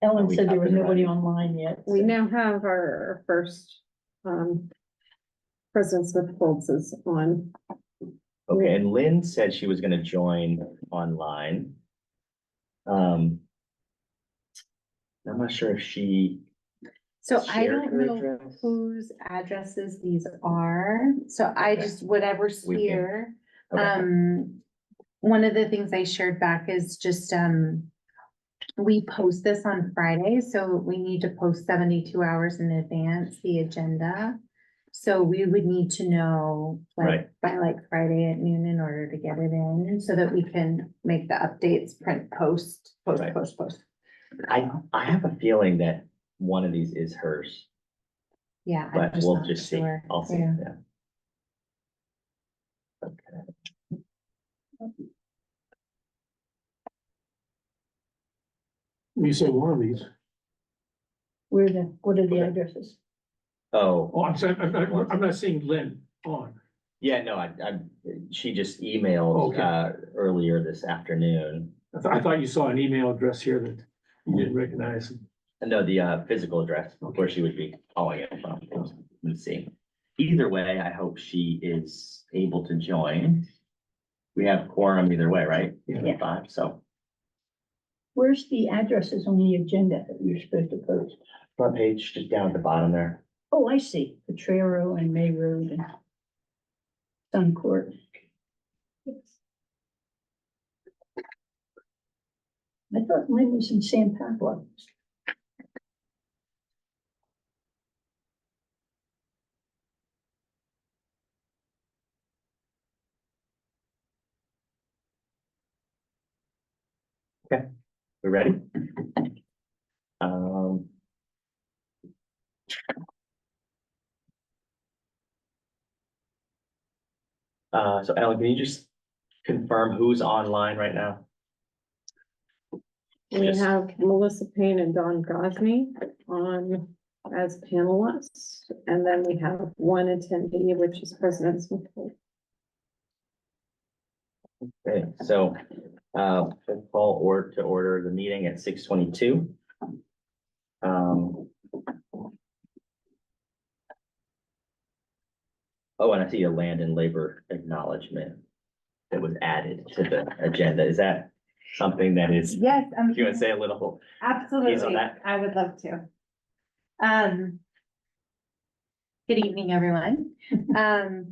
Ellen we said there up was and nobody running? online yet. We so- now have our first, President Smith Folds is on. Okay, and Lynn said she was gonna join online. I'm not sure if she So I shared don't her know address. whose addresses these are, so I Okay. just, whatever's We can- here. Okay. One of the things I shared back is just, we post this on Friday, so we need to post 72 hours in advance, the agenda. So we would need to know, Right. by Friday at noon in order to get it in, so that we can make the updates, print, post. Right. I have a feeling that one of these is hers, Yeah. I'm but we'll not just see. sure. I'll see, Yeah. yeah. Okay. You say one of these. What are the Okay. addresses? Oh, Oh, I'm sorry, I'm not seeing Lynn on. yeah, no, she just emailed, Okay. earlier this afternoon. I thought you saw an email address here that you didn't recognize. No, the physical address where she would be calling it from. Let's see. Either way, I hope she is able to join. We have quorum either way, right? Yeah. 5, so Where's the addresses on the agenda that you're supposed to post? front page, just down at the bottom there. Oh, I see, Potrero and May Road and Sun Court. I thought mine was in San Pablo. We ready? Um. So Ellen, can you just confirm who's online right now? We Yes. have Melissa Payne and Don Gosney on as panelists, and then we have one attendee, which is President Smith Folds. Okay, so, we'll call to order the meeting at 6:22. Oh, and I see a land and labor acknowledgement that was added to the agenda. Is that something that is, Yes, do you want to say a little? absolutely. that? I would love to. Good evening, everyone. To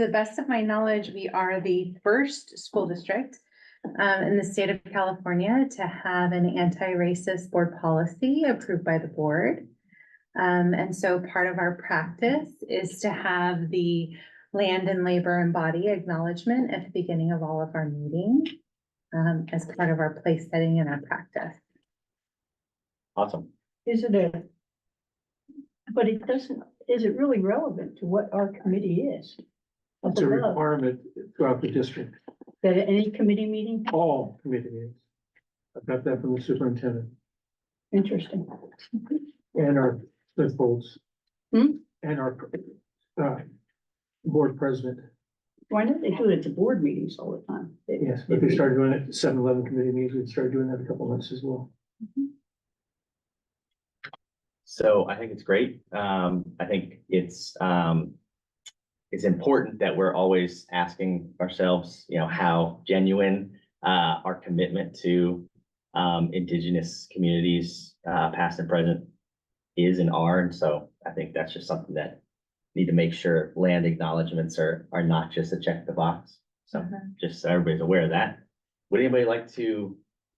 the best of my knowledge, we are the first school district in the state of California to have an anti-racist board policy approved by the board. And so part of our practice is to have the land and labor and body acknowledgement at the beginning of all of our meetings as part of our place setting and our practice. Awesome. Is it is it really relevant to what our committee is? It's a requirement throughout the district, That at any committee meeting? all committee meetings. I got that from the superintendent Interesting. and our Smith Folds. Hmm? And our, board president. Why don't they do it at the board meetings all the time? Yes, but they started doing it at 7-Eleven committee meetings. We started doing that a couple months as well. So I think it's great. I think it's important that we're always asking ourselves, how genuine our commitment to Indigenous communities, past and present, is and are. And so I think that's just something that need to make sure land acknowledgements are not just a check the box. So just so everybody's aware of that. Would anybody like to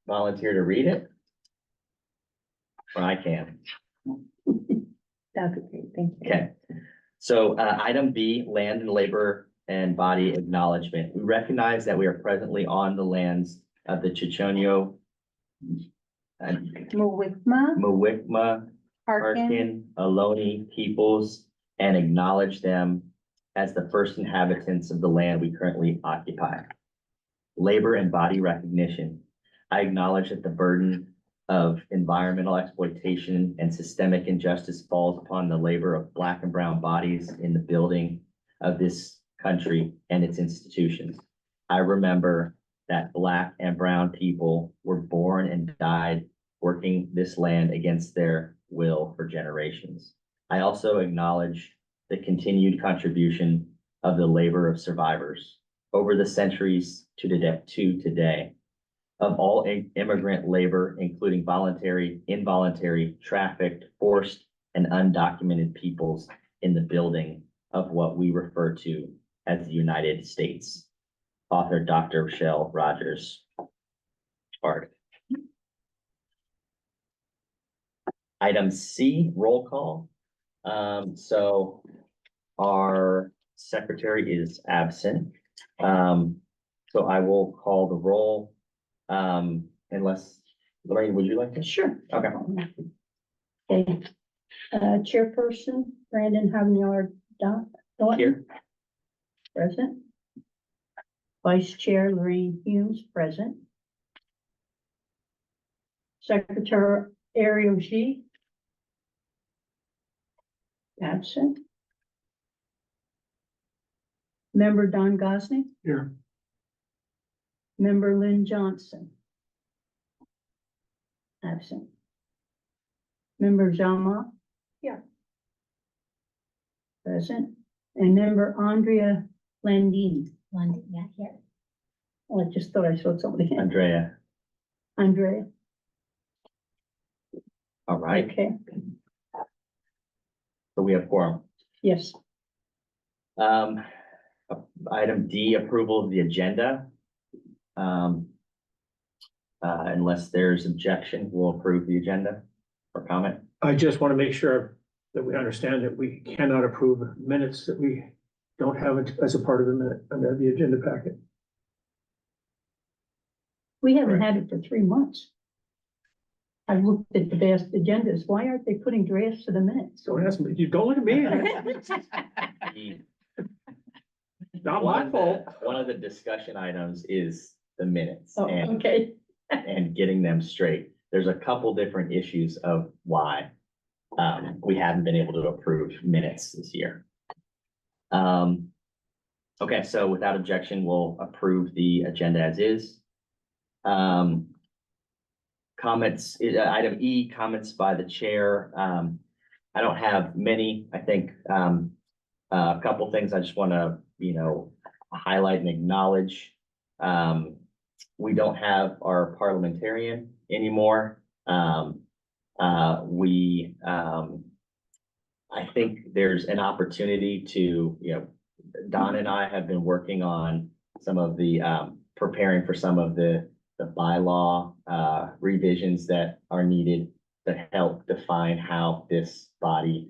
volunteer to read it? Or I can. That'd be great, thank you. Okay, so item B, land and labor and body acknowledgement. We recognize that we are presently on the lands of the Chichonio and Mwikma, Mwikma, Parkin, Arkin, Ohlone peoples, and acknowledge them as the first inhabitants of the land we currently occupy. Labor and body recognition. I acknowledge that the burden of environmental exploitation and systemic injustice falls upon the labor of Black and brown bodies in the building of this country and its institutions. I remember that Black and brown people were born and died working this land against their will for generations. I also acknowledge the continued contribution of the labor of survivors over the centuries to today, of all immigrant labor, including voluntary, involuntary, trafficked, forced, and undocumented peoples in the building of what we refer to as the United States. Author Dr. Rochelle Rogers. Bard. Item C, roll call. So our secretary is absent. So I will call the roll. Unless, Lorraine, would you like to? Sure. Okay. Okay, chairperson, Brandon Havignard Thornton, Here. present. Vice Chair, Lorraine Humes, present. Secretary Ariel G. Absent. Member Don Gosney, Here. member Lynn Johnson. Absent. Member Zama. Here. Present, and member Andrea Landini. Yeah, here. Oh, I just thought I saw somebody. Andrea. Andrea, All right. okay, So we have quorum. yes, Item D, approval of the agenda. Unless there's objection, we'll approve the agenda for comment. I just want to make sure that we understand that we cannot approve minutes that we don't have it as a part of the minute under the agenda packet. we haven't had it for 3 months. I've looked at the best agendas, why aren't they putting drafts to the minutes? Don't ask me, you don't look at me. The- Not my fault. One of the discussion items is the minutes Oh, and okay, getting them straight. There's a couple different issues of why we haven't been able to approve minutes this year. Okay, so without objection, we'll approve the agenda as is. Comments, item E, comments by the chair. I don't have many. I think a couple things I just want to, highlight and acknowledge. We don't have our parliamentarian anymore. I think there's an opportunity to, Don and I have been working on some of the, preparing for some of the bylaw revisions that are needed to help define how this body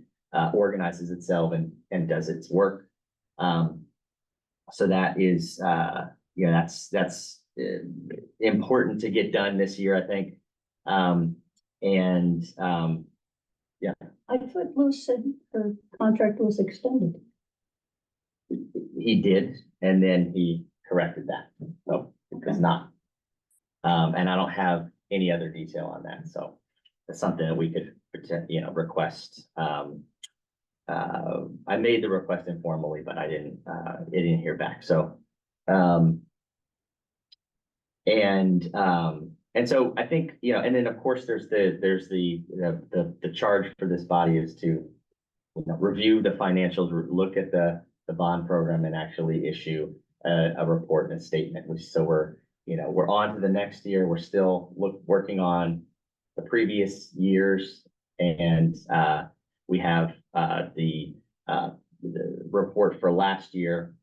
organizes itself and does its work. So that is, that's important to get done this year, I think. I thought Lou said her contract was extended. He did, and then he corrected that, so it does not. And I don't have any other detail on that, so that's something that we could, request. I made the request informally, but I didn't hear back, so. And so I think, and then of course, there's the charge for this body is to review the financials, look at the bond program and actually issue a report and a statement, so we're on to the next year. We're still working on the previous years, and we have the report for last year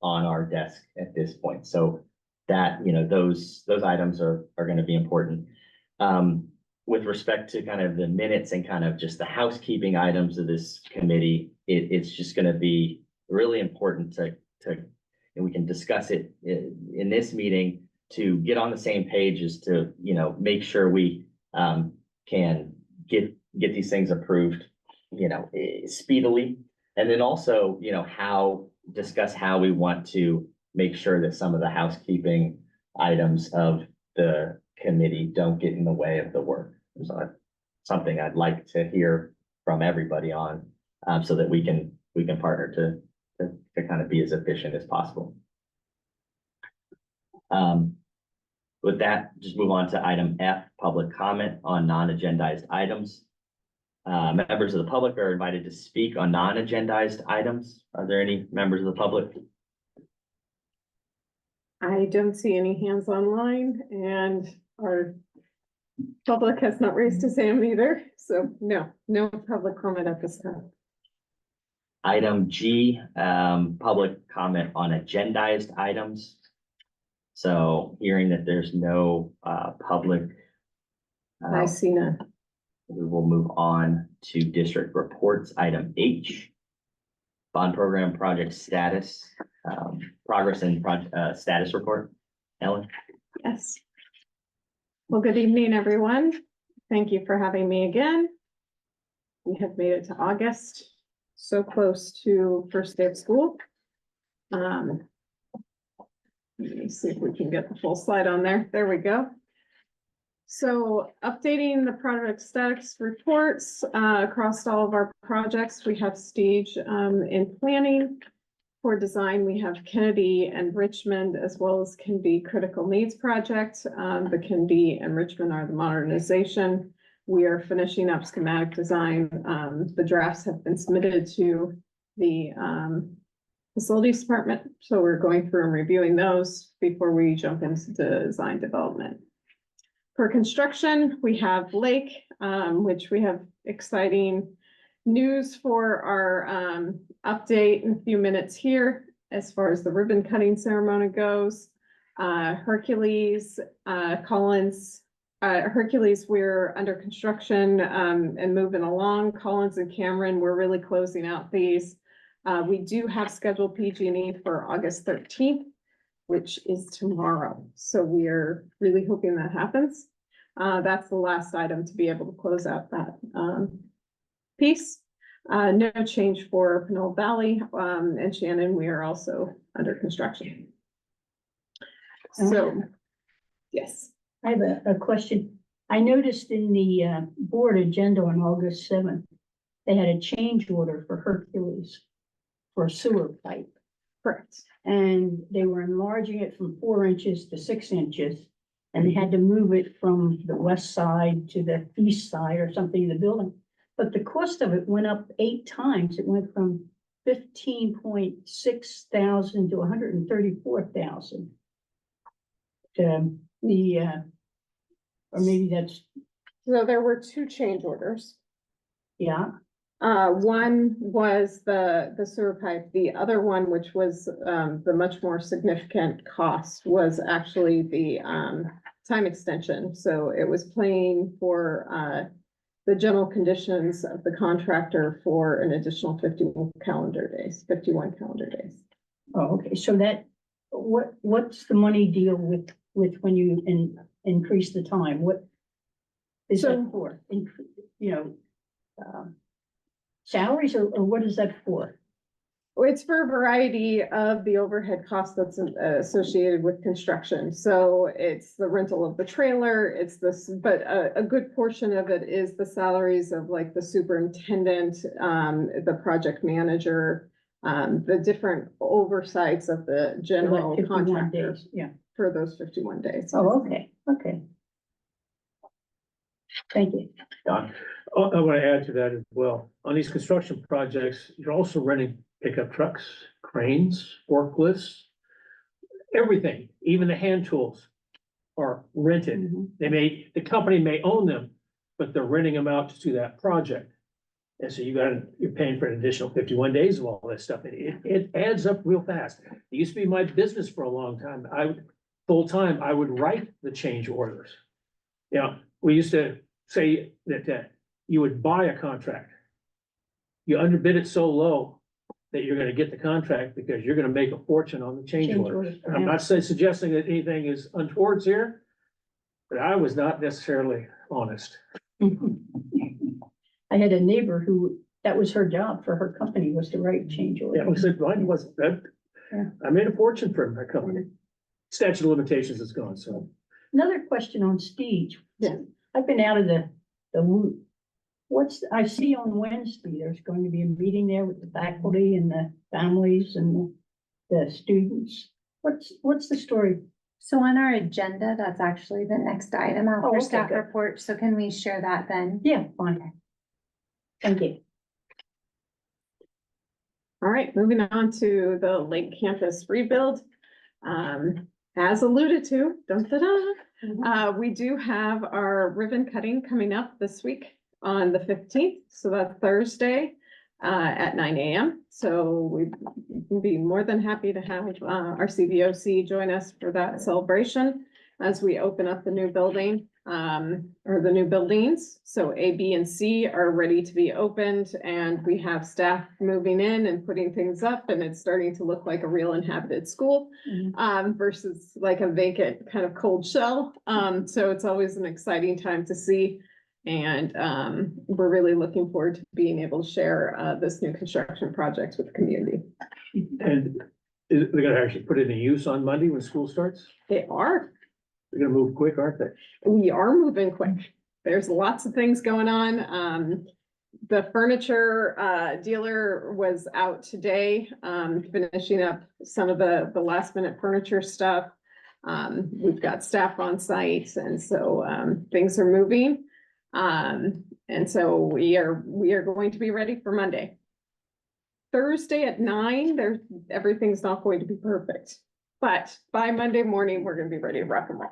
on our desk at this point. So that, those items are going to be important. With respect to kind of the minutes and kind of just the housekeeping items of this committee, it's just going to be really important to, and we can discuss it in this meeting, to get on the same page, is to, make sure we can get these things approved, speedily. And then also, discuss how we want to make sure that some of the housekeeping items of the committee don't get in the way of the work. So that's something I'd like to hear from everybody on, so that we can partner to kind of be as efficient as possible. With that, just move on to item F, public comment on non-agendized items. Members of the public are invited to speak on non-agendized items. Are there any members of the public? I don't see any hands online and our public has not raised his hand either. So no public comment at this time. Item G, public comment on agendized items. So hearing that there's no, public. I see none. We will move on to district reports, item H. Bond program project status, progress and status report. Ellen? Yes. Well, good evening, everyone. Thank you for having me again. We have made it to August, so close to first day of school. Let me see if we can get the full slide on there. There we go. So updating the project status reports across all of our projects, we have stage in planning. For design, we have Kennedy and Richmond, as well as can be critical needs project. The Kennedy and Richmond are the modernization. We are finishing up schematic design. The drafts have been submitted to the facilities department. So we're going through and reviewing those before we jump into design development. For construction, we have Lake, which we have exciting news for our update in a few minutes here as far as the ribbon cutting ceremony goes. Hercules, Collins, Hercules, we're under construction and moving along. Collins and Cameron, we're really closing out these. We do have scheduled PG&E for August 13th, which is tomorrow. So we are really hoping that happens. That's the last item to be able to close out that piece. No change for Pinole Valley and Shannon. We are also under construction. So, yes. I have a question. I noticed in the board agenda on August 7th, they had a change order for Hercules for a sewer pipe. Correct. And they were enlarging it from 4 inches to 6 inches. And they had to move it from the west side to the east side or something of the building. But the cost of it went up 8 times. It went from 15.6 thousand to 134,000. Or maybe that's, So there were 2 change orders. yeah, One was the sewer pipe. The other one, which was the much more significant cost, was actually the time extension. So it was paying for the general conditions of the contractor for an additional 51 calendar days. oh, okay, so that, what's the money deal with when you increase the time? What is that So- for? Salaries or what is that for? It's for a variety of the overhead costs that's associated with construction. So it's the rental of the trailer, it's this, but a good portion of it is the salaries of like the superintendent, the project manager, the different oversights of the For general like 51 contractor days? Yeah, for those 51 days. oh, okay. Thank you. Don? I want to add to that as well. On these construction projects, you're also renting pickup trucks, cranes, forklifts, everything, even the hand tools are rented. Mhm. The company may own them, but they're renting them out to do that project. And so you're paying for an additional 51 days of all this stuff. It adds up real fast. It used to be my business for a long time. Full time, I would write the change orders. We used to say that you would buy a contract. You underbid it so low that you're gonna get the contract because you're gonna make a fortune on the change Change order. orders, And I'm yeah. not suggesting that anything is untowards here, but I was not necessarily honest. I had a neighbor that was her job for her company, was to write change Yeah, orders. I said, mine wasn't that. Yeah. I made a fortune for my company. Statute of limitations is gone, so. Another question on stage. Yeah. I've been out of the loop. I see on Wednesday, there's going to be a meeting there with the faculty and the families and the students. What's the story So on our agenda, that's actually the next item Oh, after okay, staff good. report. So can we share that then? Yeah, fine. Thank you. All right, moving on to the Lake Campus rebuild. As alluded to, we do have our ribbon cutting coming up this week on the 15th. So that's Thursday at 9 a.m. So we'd be more than happy to have our CVOC join us for that celebration as we open up the new building or the new buildings. So A, B, and C are ready to be opened, and we have staff moving in and putting things up, and it's starting to look like a real inhabited school versus like a vacant kind of cold shell. So it's always an exciting time to see. And we're really looking forward to being able to share this new construction project with the community. And they're gonna actually put it in use on Monday when school starts? They are. They're gonna move quick, aren't they? We are moving quick. There's lots of things going on. The furniture dealer was out today, finishing up some of the last minute furniture stuff. We've got staff on site, and so things are moving. And so we are going to be ready for Monday. Thursday at 9, everything's not going to be perfect, but by Monday morning, we're gonna be ready to rock and roll.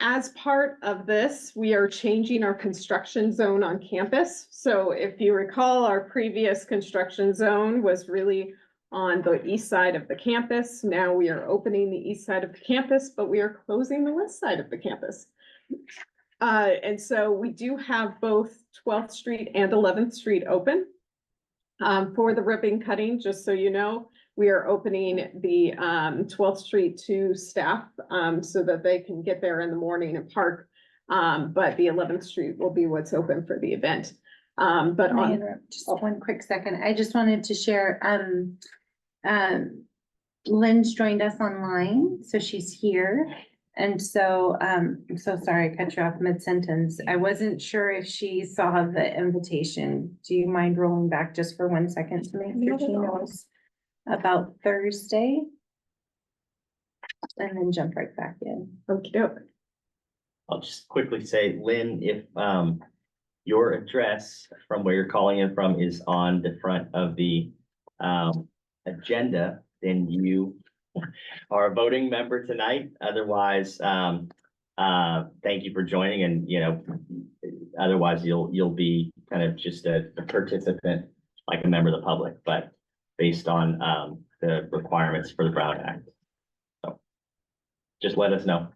As part of this, we are changing our construction zone on campus. So if you recall, our previous construction zone was really on the east side of the campus. Now we are opening the east side of the campus, but we are closing the west side of the campus. And so we do have both 12th Street and 11th Street open. For the ribbon cutting, just so you know, we are opening the 12th Street to staff so that they can get there in the morning and park. But the 11th Street will be what's open for the event. But Can I on, interrupt just one quick second? I just wanted to share, Lynn's joined us online, so she's here. And so, I'm so sorry I cut you off mid-sentence. I wasn't sure if she saw the invitation. Do you mind rolling back just for 1 second to make sure Not at she all. knows about Thursday? And then jump right back in. okay, I'll just quickly say, Lynn, if your address from where you're calling in from is on the front of the agenda, then you are a voting member tonight. Otherwise, thank you for joining, and otherwise you'll be kind of just a participant, like a member of the public, but based on the requirements for the Brown Act. So just let us know.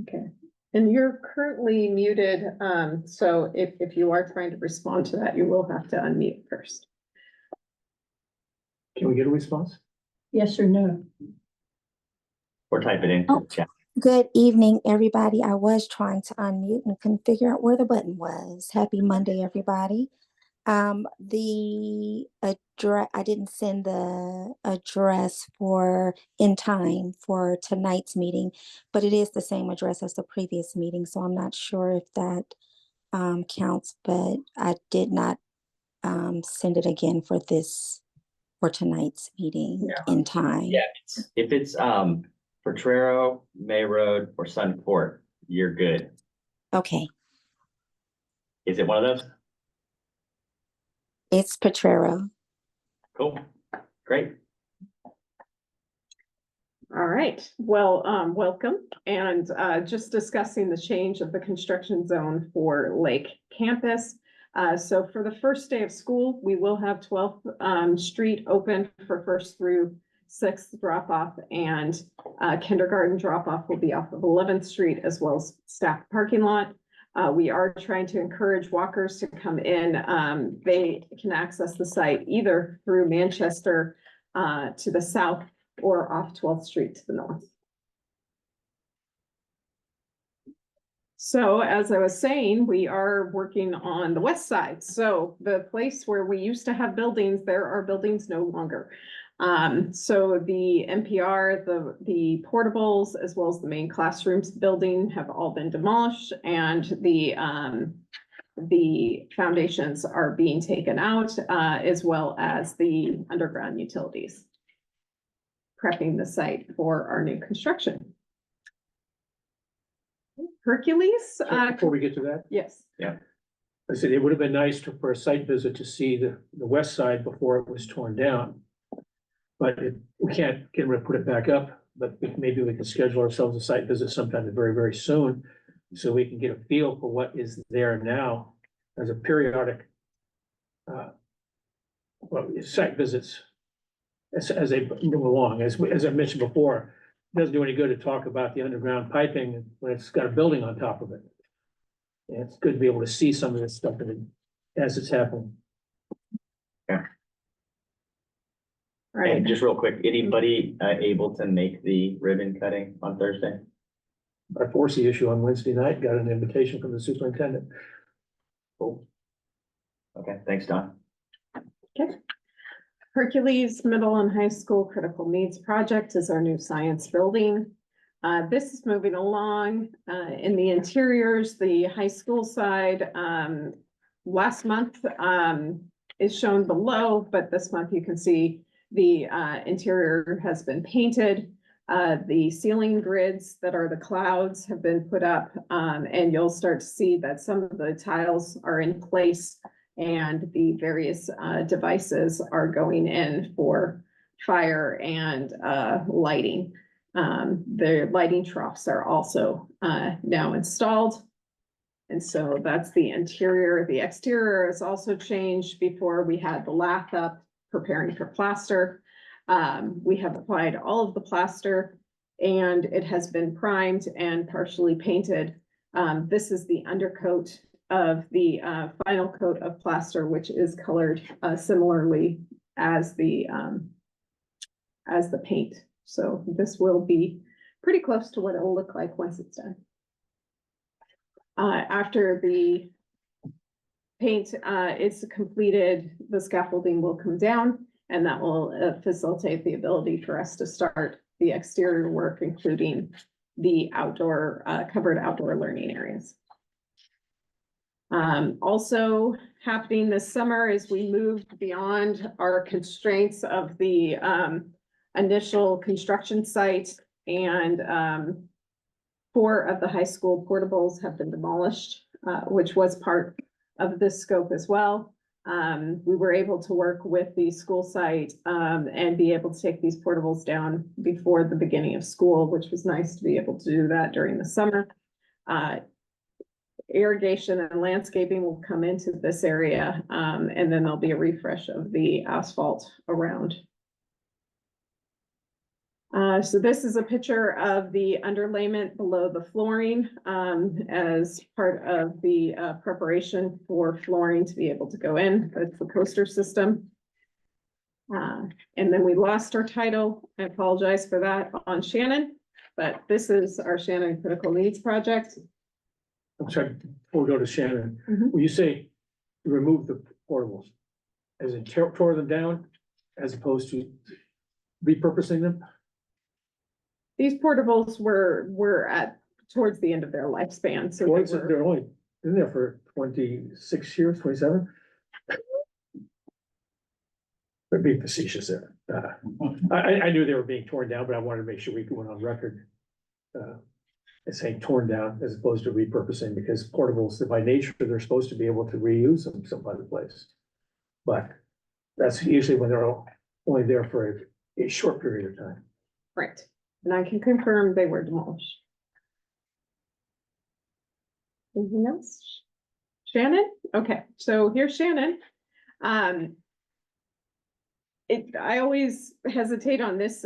okay. And you're currently muted, so if you are trying to respond to that, you will have to unmute first. Can we get a response? Yes or no? Or type it in. Oh. Chat. Good evening, everybody. I was trying to unmute and couldn't figure out where the button was. Happy Monday, everybody. The address, I didn't send the address in time for tonight's meeting, but it is the same address as the previous meeting, so I'm not sure if that counts, but I did not send it again for tonight's meeting in time. Yeah, if it's Potrero, May Road, or Sun Court, you're good. Okay, Is it one of those? it's Potrero. Cool, great. All right, well, welcome, and just discussing the change of the construction zone for Lake Campus. So for the first day of school, we will have 12th Street open for 1st through 6th drop off, and kindergarten drop off will be off of 11th Street as well as staff parking lot. We are trying to encourage walkers to come in. They can access the site either through Manchester to the south or off 12th Street to the north. So as I was saying, we are working on the west side. So the place where we used to have buildings, there are buildings no longer. So the NPR, the portables, as well as the main classrooms building have all been demolished, and the foundations are being taken out, as well as the underground utilities. prepping the site for our new construction. Hercules, Before we get to that, yes, I said it would have been nice for a site visit to see the west side before it was torn down. But we can't get rid of put it back up, but maybe we can schedule ourselves a site visit sometime very, very soon. So we can get a feel for what is there now as a periodic. Well, site visits. As they move along, as I mentioned before, it doesn't do any good to talk about the underground piping when it's got a building on top of it. And it's good to be able to see some of this stuff as it's happening. right. And just real quick, anybody able to make the ribbon cutting on Thursday? I forced the issue on Wednesday night, got an invitation from the superintendent. Cool. Okay, thanks, Don. Hercules Middle and High School Critical Needs Project is our new science building. This is moving along, in the interiors, the high school side, last month, is shown below, but this month you can see the, interior has been painted. The ceiling grids that are the clouds have been put up, and you'll start to see that some of the tiles are in place and the various devices are going in for fire and lighting. The lighting troughs are also now installed. And so that's the interior. The exterior has also changed. Before we had the lath up preparing for plaster. We have applied all of the plaster and it has been primed and partially painted. This is the undercoat of the final coat of plaster, which is colored similarly as the paint. So this will be pretty close to what it will look like once it's done. After the paint is completed, the scaffolding will come down and that will facilitate the ability for us to start the exterior work, including the outdoor covered outdoor learning areas. Also happening this summer is we moved beyond our constraints of the initial construction site and 4 of the high school portables have been demolished, which was part of this scope as well. We were able to work with the school site and be able to take these portables down before the beginning of school, which was nice to be able to do that during the summer. Irrigation and landscaping will come into this area, and then there'll be a refresh of the asphalt around. So this is a picture of the underlayment below the flooring, as part of the preparation for flooring to be able to go in. That's the coaster system. And then we lost our title. I apologize for that on Shannon, but this is our Shannon Critical Needs Project. I'm sorry, before we go to Shannon, Mhm. when you say remove the portables, as in tore them down as opposed to repurposing them? These portables were at towards the end of their lifespan, so Well, they were, they're only been there for 26 years, 27. But being facetious there. I knew they were being torn down, but I wanted to make sure we went on record. As saying torn down as opposed to repurposing, because portables, by nature, they're supposed to be able to reuse them some other place. But that's usually when they're only there for a short period of time. right, and I can confirm they were demolished. Anything else? Shannon? Okay, so here's Shannon. I always hesitate on this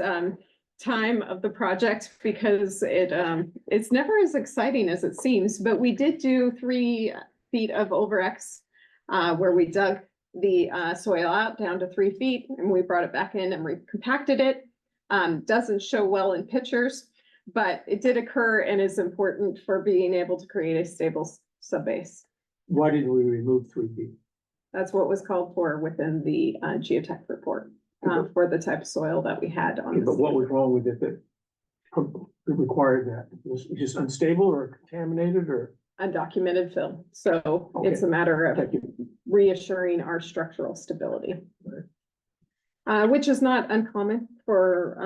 time of the project because it's never as exciting as it seems, but we did do 3 feet of over-X where we dug the soil out down to 3 feet and we brought it back in and recompacted it. Doesn't show well in pictures, but it did occur and is important for being able to create a stable subbase. Why didn't we remove 3 feet? That's what was called for within the geotech report for the type of soil that we had on. But what was wrong with it that required that? Was it just unstable or contaminated or? Undocumented fill, so Okay. it's a matter of Thank you. reassuring our structural stability. which is not uncommon for,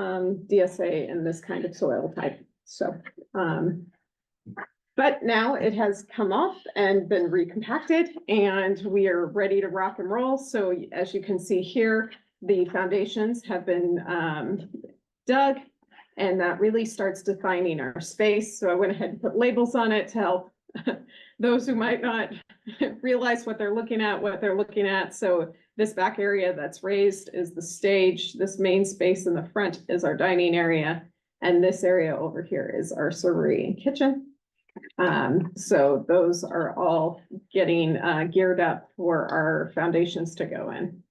DSA in this kind of soil type, so, but now it has come off and been recompacted and we are ready to rock and roll. So as you can see here, the foundations have been dug and that really starts defining our space. So I went ahead and put labels on it to help those who might not realize what they're looking at, So this back area that's raised is the stage. This main space in the front is our dining area. And this area over here is our servery and kitchen. So those are all getting geared up for our foundations to go in.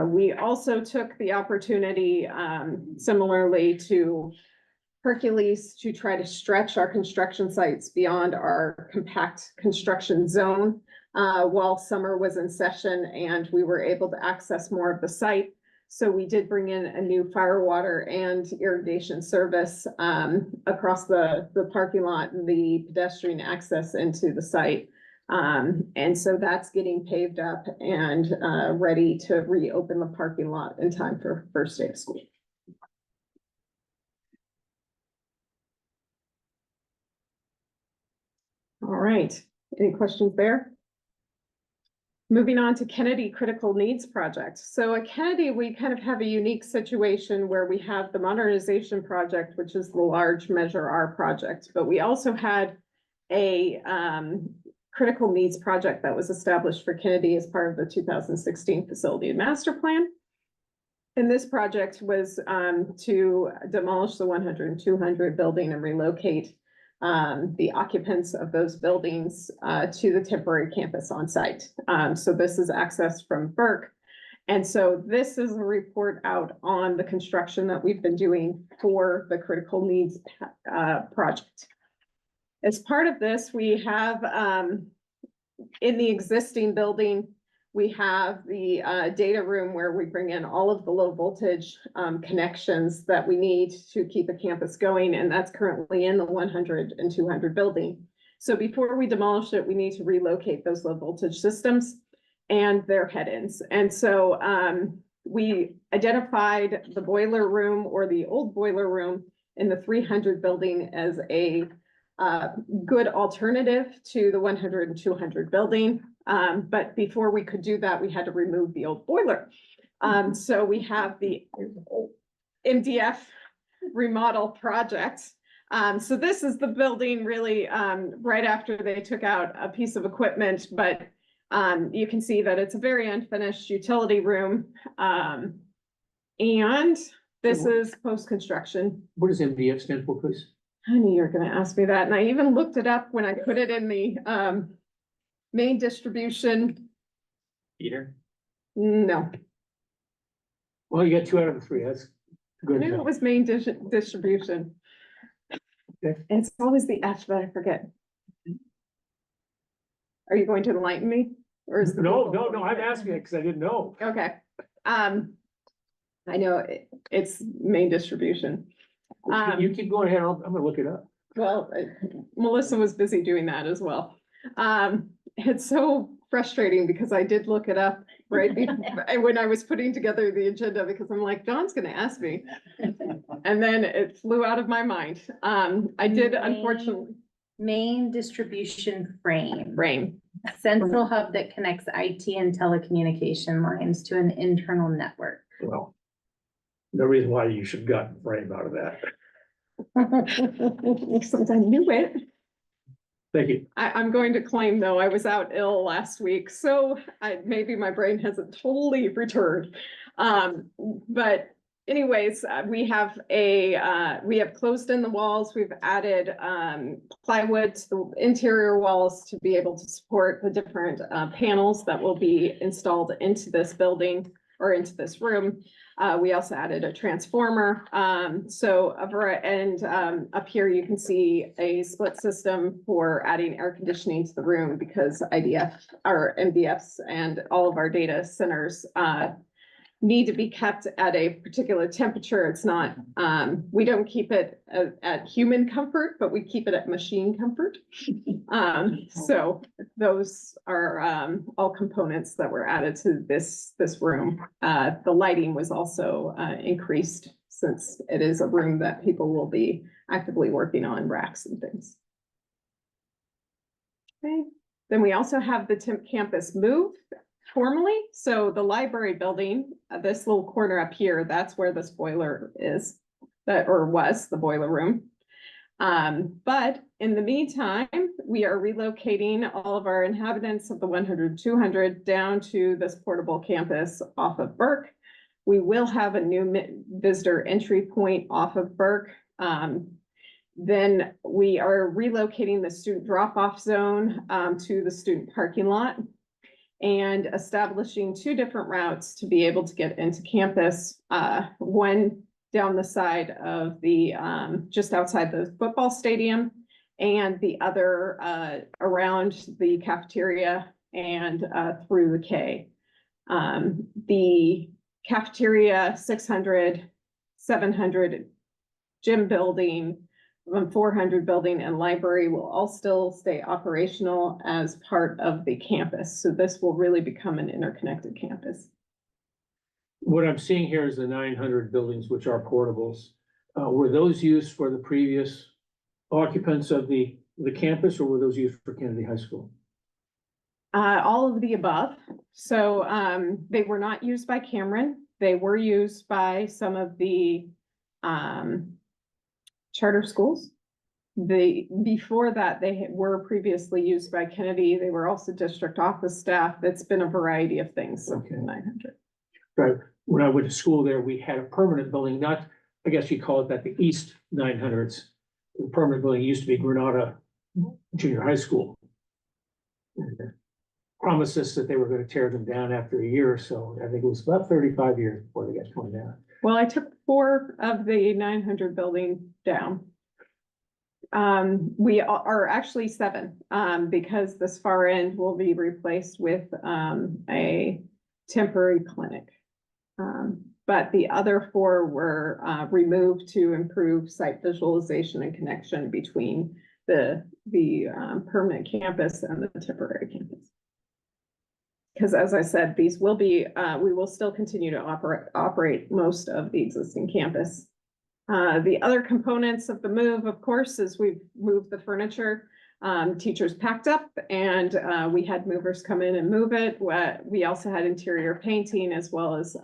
We also took the opportunity, similarly to Hercules, to try to stretch our construction sites beyond our compact construction zone while summer was in session and we were able to access more of the site. So we did bring in a new fire, water and irrigation service across the parking lot and the pedestrian access into the site. And so that's getting paved up and ready to reopen the parking lot in time for first day of school. All right, any questions there? Moving on to Kennedy Critical Needs Project. So at Kennedy, we kind of have a unique situation where we have the modernization project, which is the large Measure R project, but we also had a critical needs project that was established for Kennedy as part of the 2016 Facility and Master Plan. And this project was to demolish the 100 and 200 building and relocate the occupants of those buildings to the temporary campus on site. So this is accessed from Burke. And so this is a report out on the construction that we've been doing for the critical needs project. As part of this, we have in the existing building, we have the data room where we bring in all of the low voltage connections that we need to keep the campus going. And that's currently in the 100 and 200 building. So before we demolish it, we need to relocate those low voltage systems and their head-ins. And so we identified the boiler room or the old boiler room in the 300 building as a good alternative to the 100 and 200 building. But before we could do that, we had to remove the old boiler. So we have the MDF remodel project. So this is the building really right after they took out a piece of equipment, but you can see that it's a very unfinished utility room. And this is post-construction. What does MDF stand for, please? I knew you were gonna ask me that, and I even looked it up when I put it in the main distribution. Peter? No, Well, you got 2 out of the 3. That's I good. knew it enough. was main distribution. Okay. It's always the F that I forget. Are you going to enlighten me? Or is the No, Google no, going I'm to- asking it because I didn't know. Okay, I know it's main distribution. You keep going ahead. I'm gonna look it up. Well, Melissa was busy doing that as well. It's so frustrating because I did look it up right when I was putting together the agenda because I'm like, Dawn's gonna ask me. And then it flew out of my mind. I did unfortunately. Main distribution frame, Frame. a central hub that connects IT and telecommunication lines to an internal network. Well, no reason why you should have gotten frame out of that. Since I knew it. Thank you. I'm going to claim though, I was out ill last week, so maybe my brain hasn't totally returned. But anyways, we have closed in the walls, we've added plywood to the interior walls to be able to support the different panels that will be installed into this building or into this room. We also added a transformer. Up here you can see a split system for adding air conditioning to the room because IDF or MDFs and all of our data centers need to be kept at a particular temperature. It's not, we don't keep it at human comfort, but we keep it at machine comfort. So those are, all components that were added to this room. The lighting was also, increased since it is a room that people will be actively working on racks and things. Okay, then we also have the campus move formally. So the library building, this little corner up here, that's where this boiler is, or was the boiler room. But in the meantime, we are relocating all of our inhabitants of the 100, 200 down to this portable campus off of Burke. We will have a new visitor entry point off of Burke. Then we are relocating the student drop-off zone to the student parking lot and establishing 2 different routes to be able to get into campus. One down the side of the, just outside the football stadium, and the other around the cafeteria and through the K. The cafeteria, 600, 700 gym building, 400 building and library will all still stay operational as part of the campus. So this will really become an interconnected campus. What I'm seeing here is the 900 buildings, which are portables. Were those used for the previous occupants of the campus, or were those used for Kennedy High School? All of the above. So they were not used by Cameron. They were used by some of the charter schools. Before that, they were previously used by Kennedy. They were also district office staff. It's been a variety of things. Okay. 900. Right. When I went to school there, we had a permanent building, not, I guess you call it that, the East 900s. The permanent building used to be Granada Junior High School. And they promised us that they were going to tear them down after a year or so. I think it was about 35 years before they got torn down. Well, I took 4 of the 900 building down. We are actually 7, because this far end will be replaced with a temporary clinic. But the other 4 were removed to improve site visualization and connection between the permanent campus and the temporary campus. Because as I said, these will be, we will still continue to operate most of the existing campus. The other components of the move, of course, is we've moved the furniture. Teachers packed up and we had movers come in and move it. We also had interior painting as well as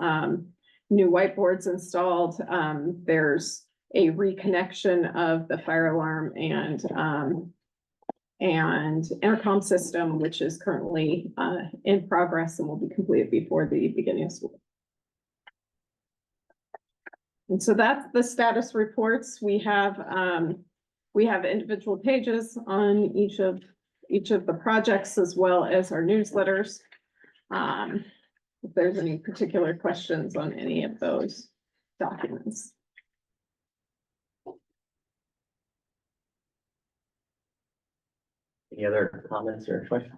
new whiteboards installed. There's a reconnection of the fire alarm and intercom system, which is currently in progress and will be completed before the beginning of school. And so that's the status reports. We have individual pages on each of the projects as well as our newsletters. If there's any particular questions on any of those documents. Any other comments or questions?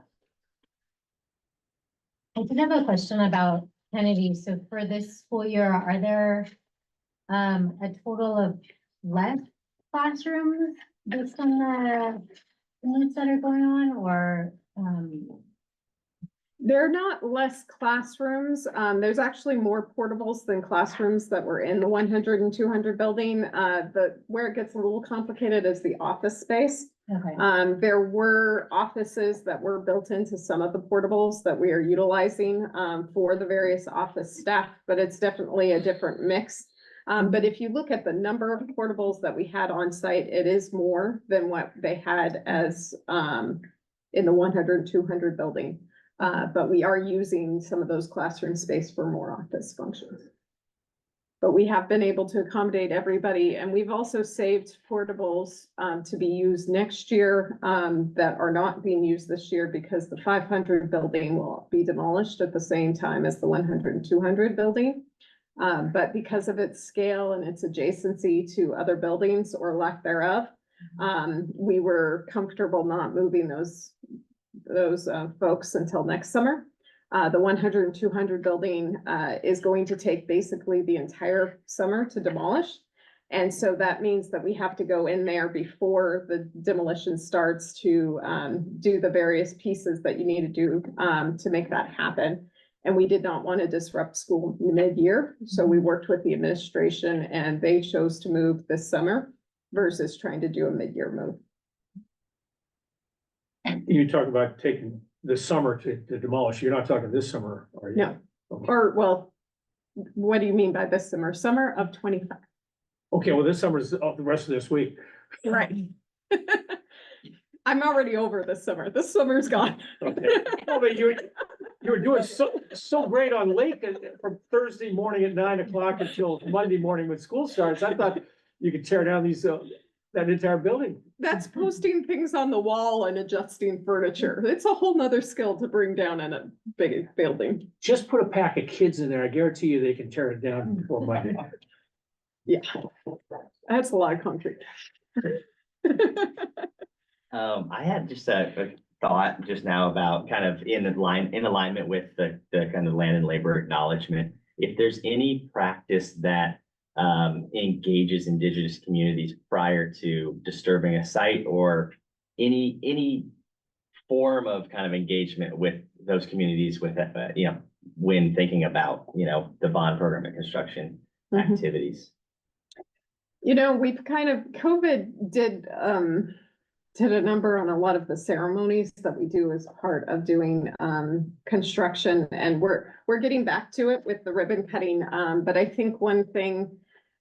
I did have a question about Kennedy. So for this school year, are there a total of less classrooms based on the units that are going on, or They're not less classrooms. There's actually more portables than classrooms that were in the 100 and 200 building. Where it gets a little complicated is the office space. okay. There were offices that were built into some of the portables that we are utilizing for the various office staff, but it's definitely a different mix. But if you look at the number of portables that we had on site, it is more than what they had as in the 100, 200 building. But we are using some of those classroom space for more office functions. But we have been able to accommodate everybody, and we've also saved portables to be used next year that are not being used this year because the 500 building will be demolished at the same time as the 100 and 200 building. But because of its scale and its adjacency to other buildings or lack thereof, we were comfortable not moving those folks until next summer. The 100 and 200 building, is going to take basically the entire summer to demolish. And so that means that we have to go in there before the demolition starts to, do the various pieces that you need to do, to make that happen. And we did not want to disrupt school mid-year, so we worked with the administration and they chose to move this summer versus trying to do a mid-year move. You talk about taking the summer to demolish. You're not talking this summer, are you? No. Okay. Or, well, what do you mean by this summer? Summer of 25. Okay, well, this summer's the rest of this week. Right. I'm already over this summer. This summer's gone. Okay. Oh, but you were doing so great on Lake from Thursday morning at 9 o'clock until Monday morning when school starts. I thought you could tear down that entire building. That's posting things on the wall and adjusting furniture. It's a whole nother skill to bring down in a big building. Just put a pack of kids in there. I guarantee you they can tear it down before Monday. Yeah, that's a lot of concrete. I had just a thought just now about kind of in alignment with the kind of land and labor acknowledgement. If there's any practice that engages indigenous communities prior to disturbing a site, or any form of kind of engagement with those communities with, when thinking about, the bond program and construction Mhm. activities. We've kind of, COVID did a number on a lot of the ceremonies that we do as part of doing construction, and we're getting back to it with the ribbon cutting. But I think one thing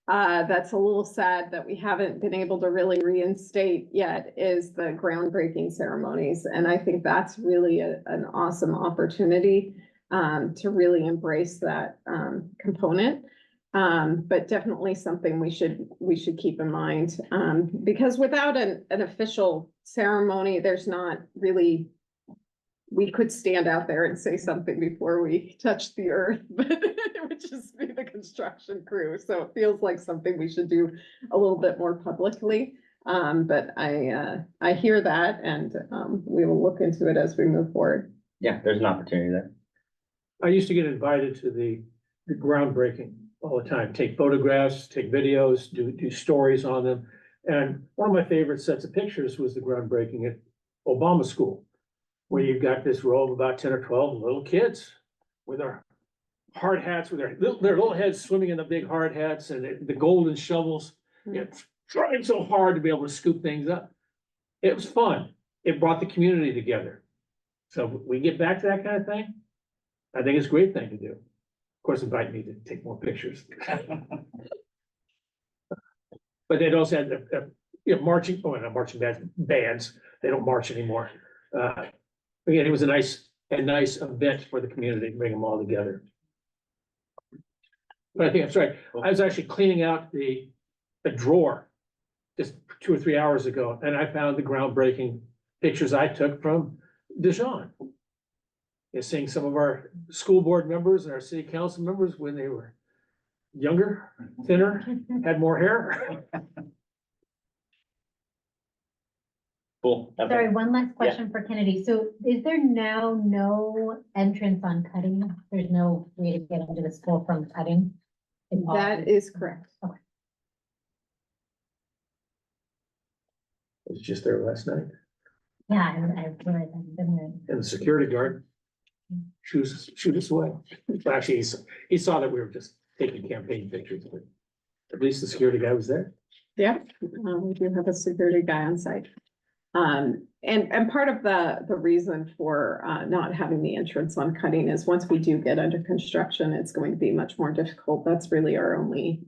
that's a little sad that we haven't been able to really reinstate yet is the groundbreaking ceremonies. And I think that's really an awesome opportunity to really embrace that component. But definitely something we should keep in mind, because without an official ceremony, there's not really, we could stand out there and say something before we touch the earth, but it would just be the construction crew. So it feels like something we should do a little bit more publicly. But I hear that, and we will look into it as we move forward. Yeah, there's an opportunity there. I used to get invited to the groundbreaking all the time, take photographs, take videos, do stories on them. And one of my favorite sets of pictures was the groundbreaking at Obama School, where you've got this row of about 10 or 12 little kids with their hard hats, with their little heads swimming in the big hard hats and the golden shovels, trying so hard to be able to scoop things up. It was fun. It brought the community together. So we get back to that kind of thing. I think it's a great thing to do. Of course, invite me to take more pictures. But they'd also had, marching, not marching bands. They don't march anymore. Again, it was a nice event for the community to bring them all together. But I think I'm sorry. I was actually cleaning out a drawer just 2 or 3 hours ago, and I found the groundbreaking pictures I took from Dijon. Seeing some of our school board members and our city council members when they were younger, thinner, had more hair. Cool. Okay. Sorry, one last question for Kennedy. So is there now no entrance on cutting? There's no way to get into the school from cutting? It's all- That is correct. I was just there last night, Yeah, I realized I've been there. and the security guard shoot us away. Well, actually, he saw that we were just taking campaign pictures, but at least the security guy was there. Yeah, we do have a security guy on site. And part of the reason for not having the entrance on cutting is once we do get under construction, it's going to be much more difficult. That's really our only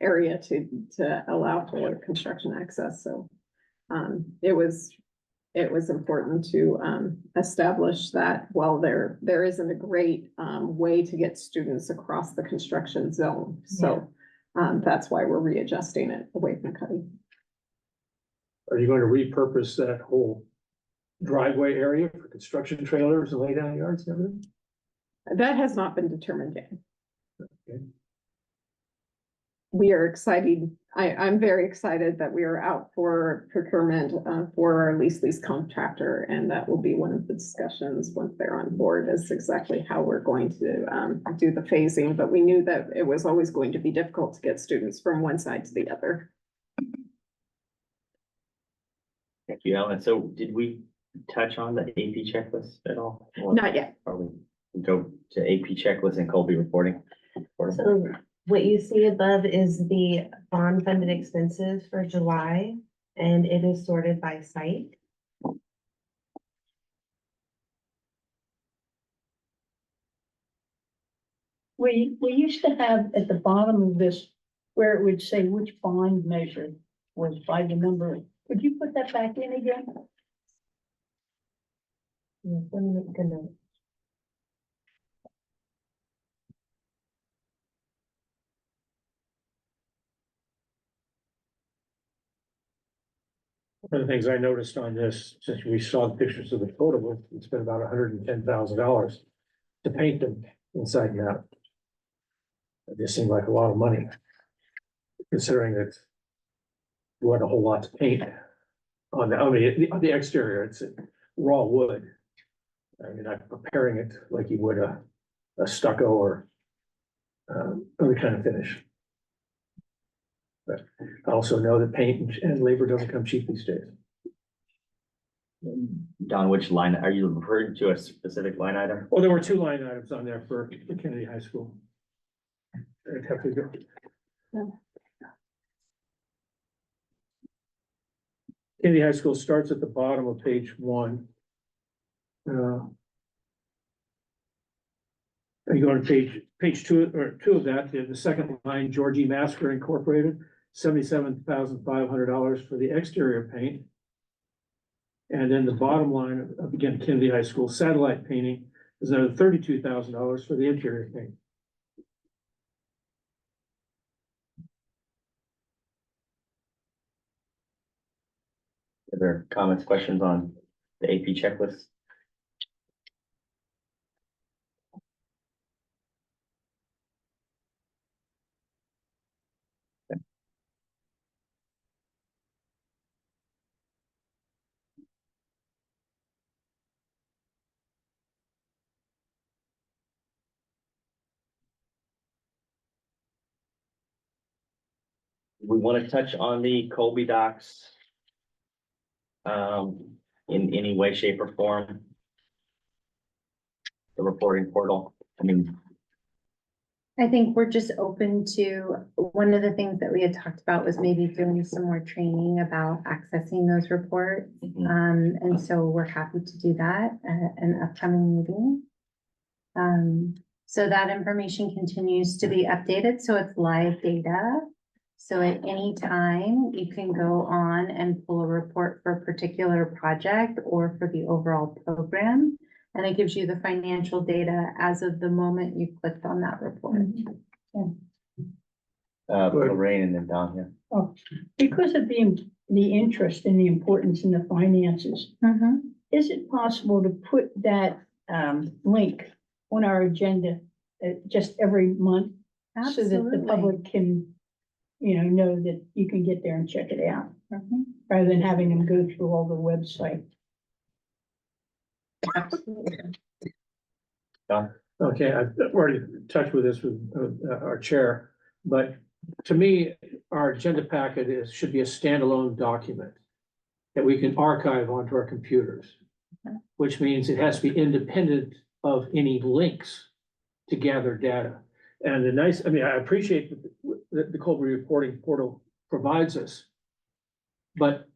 area to allow for construction access. So it was important to establish that while there isn't a great way to get students across the construction zone. So that's why we're readjusting it away from cutting. Are you going to repurpose that whole driveway area for construction trailers and lay down yards and everything? That has not been determined yet. Okay. We are excited I'm very excited that we are out for procurement, for our lease contractor, and that will be one of the discussions once they're on board, is exactly how we're going to, do the phasing, but we knew that it was always going to be difficult to get students from one side to the other. Thank you, Ellen. So did we touch on the AP checklist at all? Or Not yet. are we go to AP checklist and Colby reporting? So what you see above is the bond funded expenses for July, and it is sorted by site. We used to have at the bottom of this where it would say which bond measure was by the number. Could you put that back in again? Yes, I'm gonna. One of the things I noticed on this, since we saw the pictures of the photo, it's been about $110,000 to paint them inside and out. It just seemed like a lot of money, considering that you want a whole lot to paint on the exterior. It's raw wood. I mean, I'm preparing it like you would a stucco or other kind of finish. But I also know that paint and labor doesn't come cheap these days. Don, which line, are you referring to a specific line item? Well, there were two line items on there for Kennedy High School. I'd have to go. Kennedy High School starts at the bottom of page 1. You go on page 2 or 2 of that, the second line, Georgie Masker Incorporated, $77,500 for the exterior paint. And then the bottom line of, again, Kennedy High School satellite painting is another $32,000 for the interior paint. Are there comments, questions on the AP checklist? We want to touch on the Colby docs in any way, shape, or form. The reporting portal, I mean, I think we're just open to, one of the things that we had talked about was maybe doing some more training about accessing those reports. And so we're happy to do that at an upcoming meeting. So that information continues to be updated, so it's live data. So at any time, you can go on and pull a report for a particular project or for the overall program. And it gives you the financial data as of the moment you clicked on that report. Lorraine and then Don here. Oh, because of the interest and the importance in the finances, is it possible to put that link on our agenda just every month? So that the Absolutely. public can, know that you can get there and check it out, rather than having them go through all the website. Absolutely. Don? Okay, I've already touched with this with our chair, but to me, our agenda packet should be a standalone document that we can archive onto our computers, which means it has to be independent of any links to gather data. And I appreciate that the Colby reporting portal provides us, but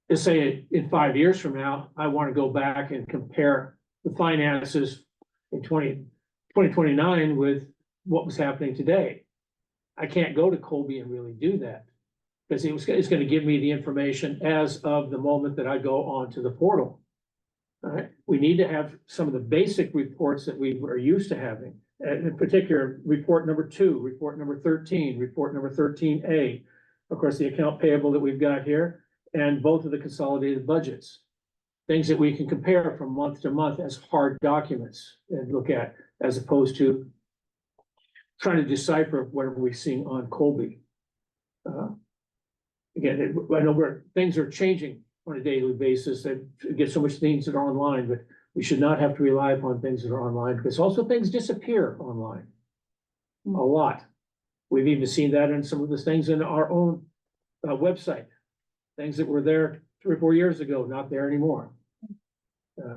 to say in 5 years from now, I want to go back and compare the finances in 2029 with what was happening today. I can't go to Colby and really do that because it's going to give me the information as of the moment that I go onto the portal. All right, we need to have some of the basic reports that we are used to having, in particular, report number 2, report number 13, report number 13A, of course, the account payable that we've got here, and both of the consolidated budgets. Things that we can compare from month to month as hard documents and look at, as opposed to trying to decipher whatever we've seen on Colby. Again, I know where things are changing on a daily basis, and get so much things that are online, but we should not have to rely upon things that are online, because also things disappear online. A lot. We've even seen that in some of the things in our own website. Things that were there 3 or 4 years ago, not there anymore.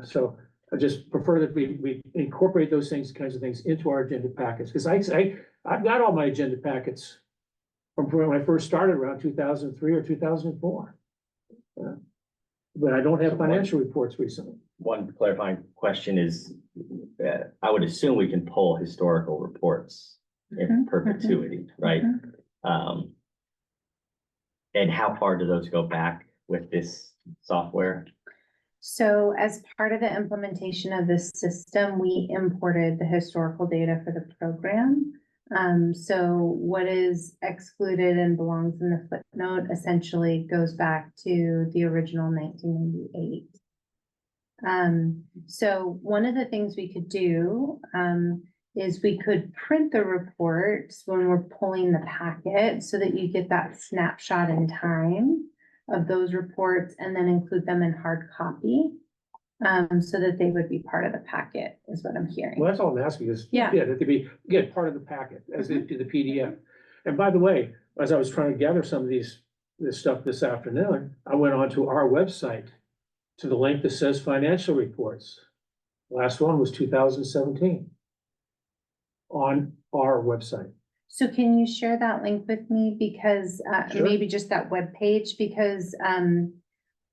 So I just prefer that we incorporate those kinds of things into our agenda packets, because I've got all my agenda packets from when I first started around 2003 or 2004. But I don't have financial reports recently. One clarifying question is, I would assume we can pull historical reports in perpetuity, right? And how far do those go back with this software? So as part of the implementation of this system, we imported the historical data for the program. So what is excluded and belongs in the footnote essentially goes back to the original 1998. So one of the things we could do, is we could print the reports when we're pulling the packet so that you get that snapshot in time of those reports and then include them in hard copy. So that they would be part of the packet is what I'm hearing. Well, that's all I'm asking is, Yeah. that they be, again, part of the packet as they do the PDF. And by the way, as I was trying to gather some of this stuff this afternoon, I went onto our website to the link that says financial reports. Last one was 2017 on our website. So can you share that link with me? Because, Sure. maybe just that web page, because,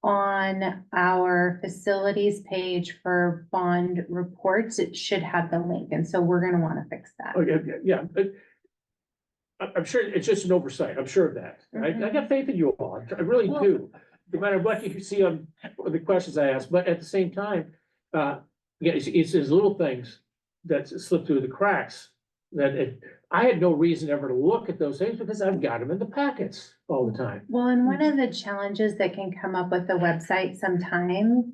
on our facilities page for bond reports, it should have the link. And so we're gonna wanna fix that. Oh, yeah, but I'm sure it's just an oversight. I'm sure of that. I got faith in you all. I really do. No matter what you see on the questions I ask, but at the same time, it's these little things that slip through the cracks I had no reason ever to look at those things because I've got them in the packets all the time. Well, and one of the challenges that can come up with the website sometimes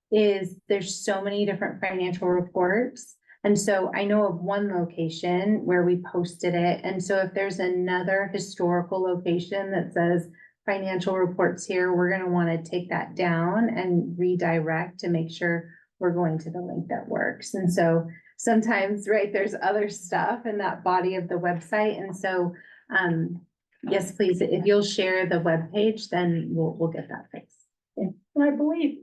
is there's so many different financial reports. And so I know of one location where we posted it. And so if there's another historical location that says financial reports here, we're gonna wanna take that down and redirect to make sure we're going to the link that works. And so sometimes, right, there's other stuff in that body of the website. And so, yes, please, if you'll share the web page, then we'll get that fixed. And I believe,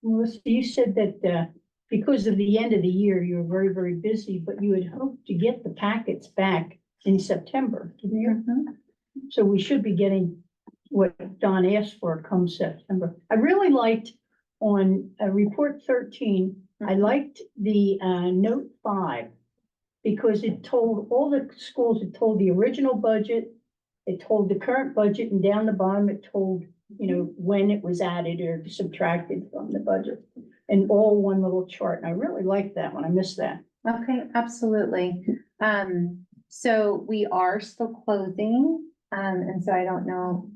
Melissa, you said that, because of the end of the year, you were very, very busy, but you had hoped to get the packets back in September, didn't you? So we should be getting what Don asked for come September. I really liked on report 13, I liked the note 5 because it told all the schools, it told the original budget, it told the current budget, and down the bottom it told, when it was added or subtracted from the budget, and all one little chart. And I really liked that one. I missed that. Okay, absolutely. So we are still closing. And so I don't know,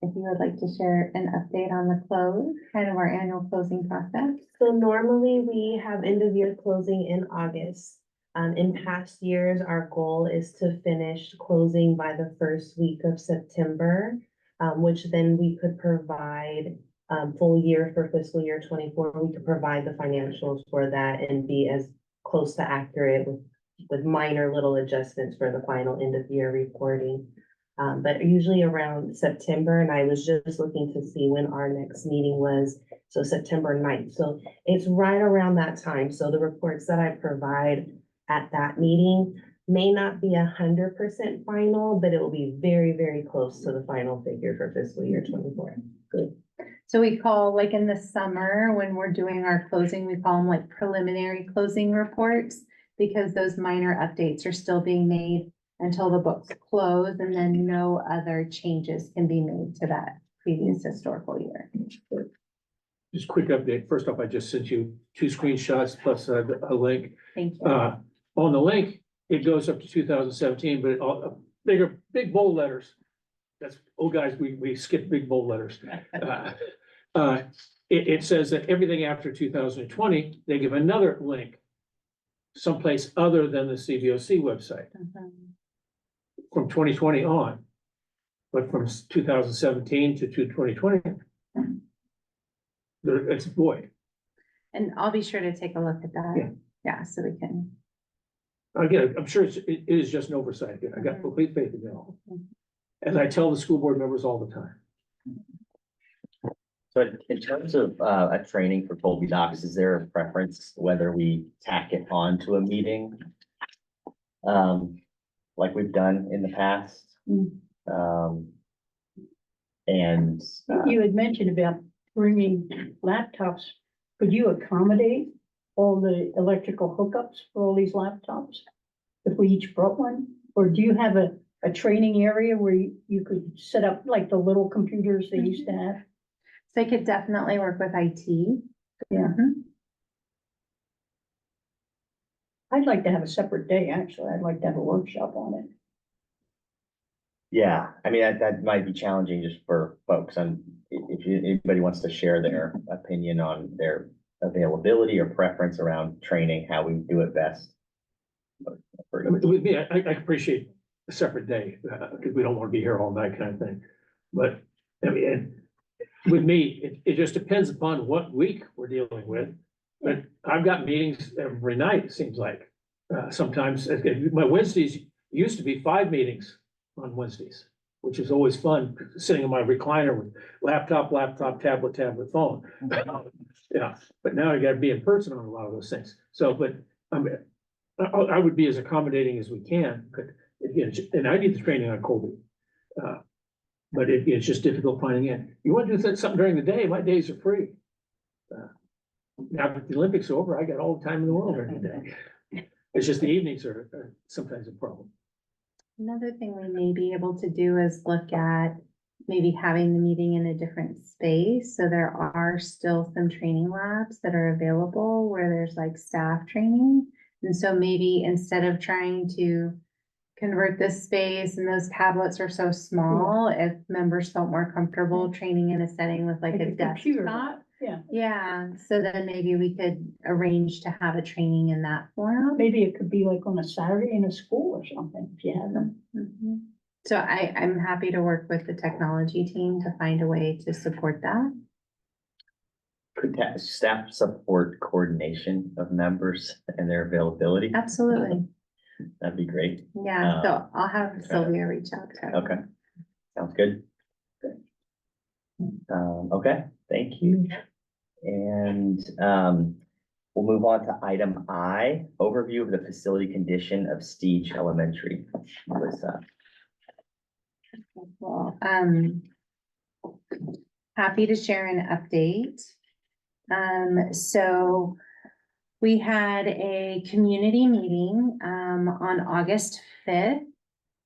if you would like to share an update on the close, kind of our annual closing process. So normally we have end of year closing in August. In past years, our goal is to finish closing by the first week of September, which then we could provide full year for fiscal year 24. We could provide the financials for that and be as close to accurate with minor little adjustments for the final end of year reporting. But usually around September, and I was just looking to see when our next meeting was, so September 9th. So it's right around that time. So the reports that I provide at that meeting may not be 100% final, but it will be very, very close to the final figure for fiscal year 24. Good. So we call, like in the summer, when we're doing our closing, we call them like preliminary closing reports, because those minor updates are still being made until the books close, and then no other changes can be made to that previous historical year. Just quick update. First off, I just sent you 2 screenshots plus a link. Thank you. On the link, it goes up to 2017, but all big bold letters. That's, oh guys, we skipped big bold letters. It says that everything after 2020, they give another link someplace other than the CVOC website from 2020 on. but from 2017 to 2020, it's void. And I'll be sure to take a look at Yeah. that. Yeah, so we can. Again, I'm sure it is just an oversight. I got complete faith in y'all. As I tell the school board members all the time. So in terms of a training for Colby Docs, is there a preference whether we tack it on to a meeting? Like we've done in the past? And You had mentioned about bringing laptops. Could you accommodate all the electrical hookups for all these laptops? If we each brought one, or do you have a training area where you could set up like the little computers they used to have? So I could definitely work with IT. Yeah. Mhm. I'd like to have a separate day, actually. I'd like to have a workshop on it. yeah, I mean, that might be challenging just for folks. If anybody wants to share their opinion on their availability or preference around training, how we do it best. I mean, with me, I appreciate a separate day, because we don't want to be here all night kind of thing. But, I mean, with me, it just depends upon what week we're dealing with. But I've got meetings every night, it seems like. Sometimes, my Wednesdays used to be 5 meetings on Wednesdays, which is always fun, sitting in my recliner with laptop, tablet, phone. Yeah, but now I gotta be in person on a lot of those things. So, but, I would be as accommodating as we can, but again, and I need the training on Colby. But it's just difficult finding it. You want to do something during the day, my days are free. Now that the Olympics are over, I got all the time in the world during the day. It's just the evenings are sometimes a problem. Another thing we may be able to do is look at maybe having the meeting in a different space. So there are still some training labs that are available where there's like staff training. And so maybe instead of trying to convert this space, and those tablets are so small, if members felt more comfortable training in a setting with like a computer. desktop. Yeah, Yeah, so then maybe we could arrange to have a training in that forum. maybe it could be like on a Saturday in a school or something, if you have them. Mhm. So I'm happy to work with the technology team to find a way to support that. Could staff support coordination of members and their availability? Absolutely. That'd be great. Yeah, so I'll have okay. Sylvia reach out to her. Okay, sounds good. Okay, thank you. And we'll move on to item I, overview of the facility condition of Stige Elementary. Melissa. Well, happy to share an update. So we had a community meeting on August 5th.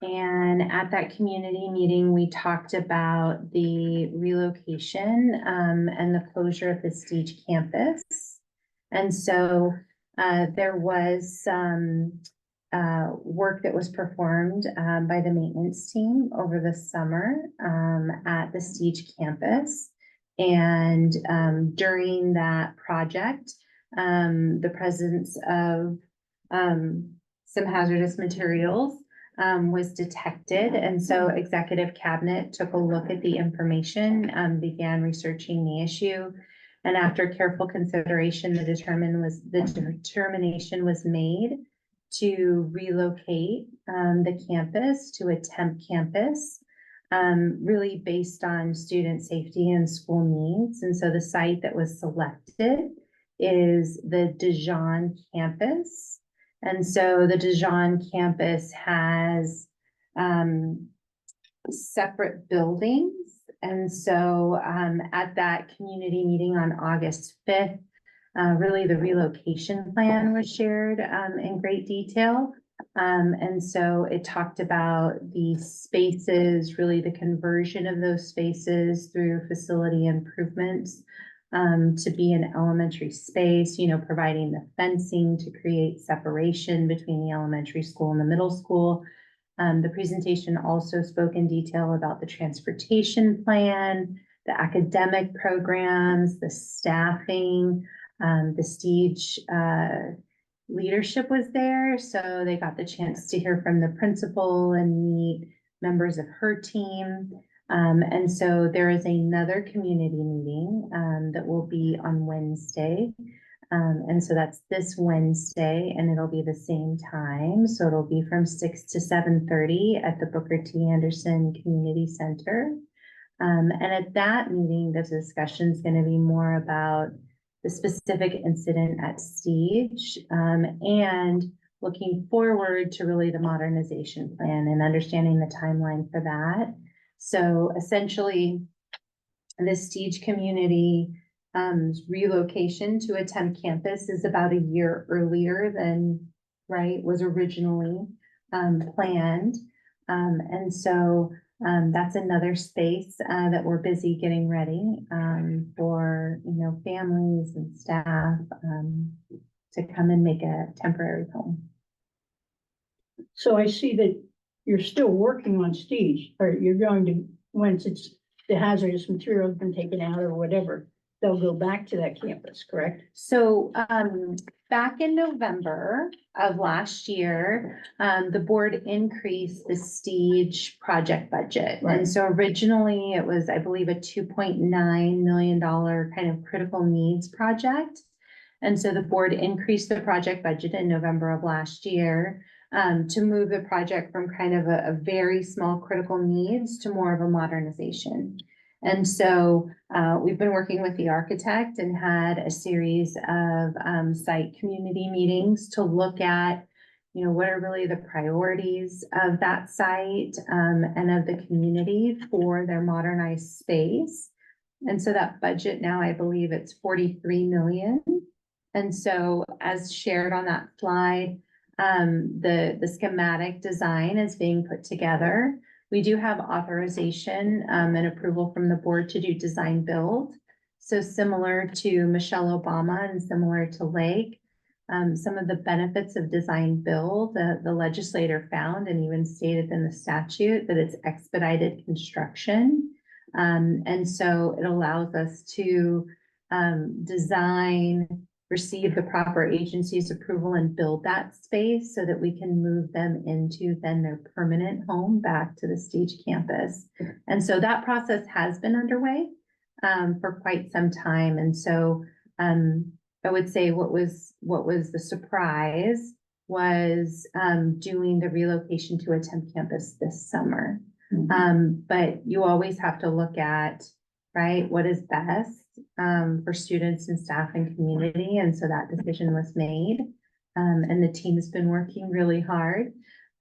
And at that community meeting, we talked about the relocation and the closure of the Stige campus. And so there was some work that was performed by the maintenance team over the summer at the Stige campus. And during that project, the presence of some hazardous materials was detected. And so executive cabinet took a look at the information, began researching the issue. And after careful consideration, the determination was made to relocate the campus to a temp campus, really based on student safety and school needs. And so the site that was selected is the Dijon campus. And so the Dijon campus has separate buildings. And so at that community meeting on August 5th, really the relocation plan was shared in great detail. And so it talked about the spaces, really the conversion of those spaces through facility improvements to be an elementary space, providing the fencing to create separation between the elementary school and the middle school. The presentation also spoke in detail about the transportation plan, the academic programs, the staffing, the Stige leadership was there. So they got the chance to hear from the principal and meet members of her team. And so there is another community meeting, that will be on Wednesday. And so that's this Wednesday, and it'll be the same time. So it'll be from 6 to 7:30 at the Booker T. Anderson Community Center. And at that meeting, the discussion is going to be more about the specific incident at Siege, and looking forward to really the modernization plan and understanding the timeline for that. So essentially, the Siege community relocation to a temp campus is about a year earlier than, right, was originally planned. And so that's another space that we're busy getting ready for, you know, families and staff to come and make a temporary home. So I see that you're still working on Stage, or you're going to, once it's, the hazardous material has been taken out or whatever, they'll go back to that campus, correct? So, back in November of last year, the board increased the Stage project budget. Right. And so originally it was, I believe, a $2.9 million kind of critical needs project. And so the board increased the project budget in November of last year, to move the project from kind of a very small critical needs to more of a modernization. And so we've been working with the architect and had a series of site community meetings to look at, you know, what are really the priorities of that site and of the community for their modernized space. And so that budget now, I believe it's 43 million. And so as shared on that slide, the schematic design is being put together. We do have authorization and approval from the board to do design build. So similar to Michelle Obama and similar to Lake, some of the benefits of design build, the legislator found and even stated in the statute that it's expedited construction. And so it allows us to design, receive the proper agency's approval and build that space so that we can move them into then their permanent home back to the Stage campus. And so that process has been underway for quite some time. And so I would say what was the surprise was doing the relocation to a temp campus this summer. But you always have to look at, right, what is best for students and staff and community. And so that decision was made. And the team has been working really hard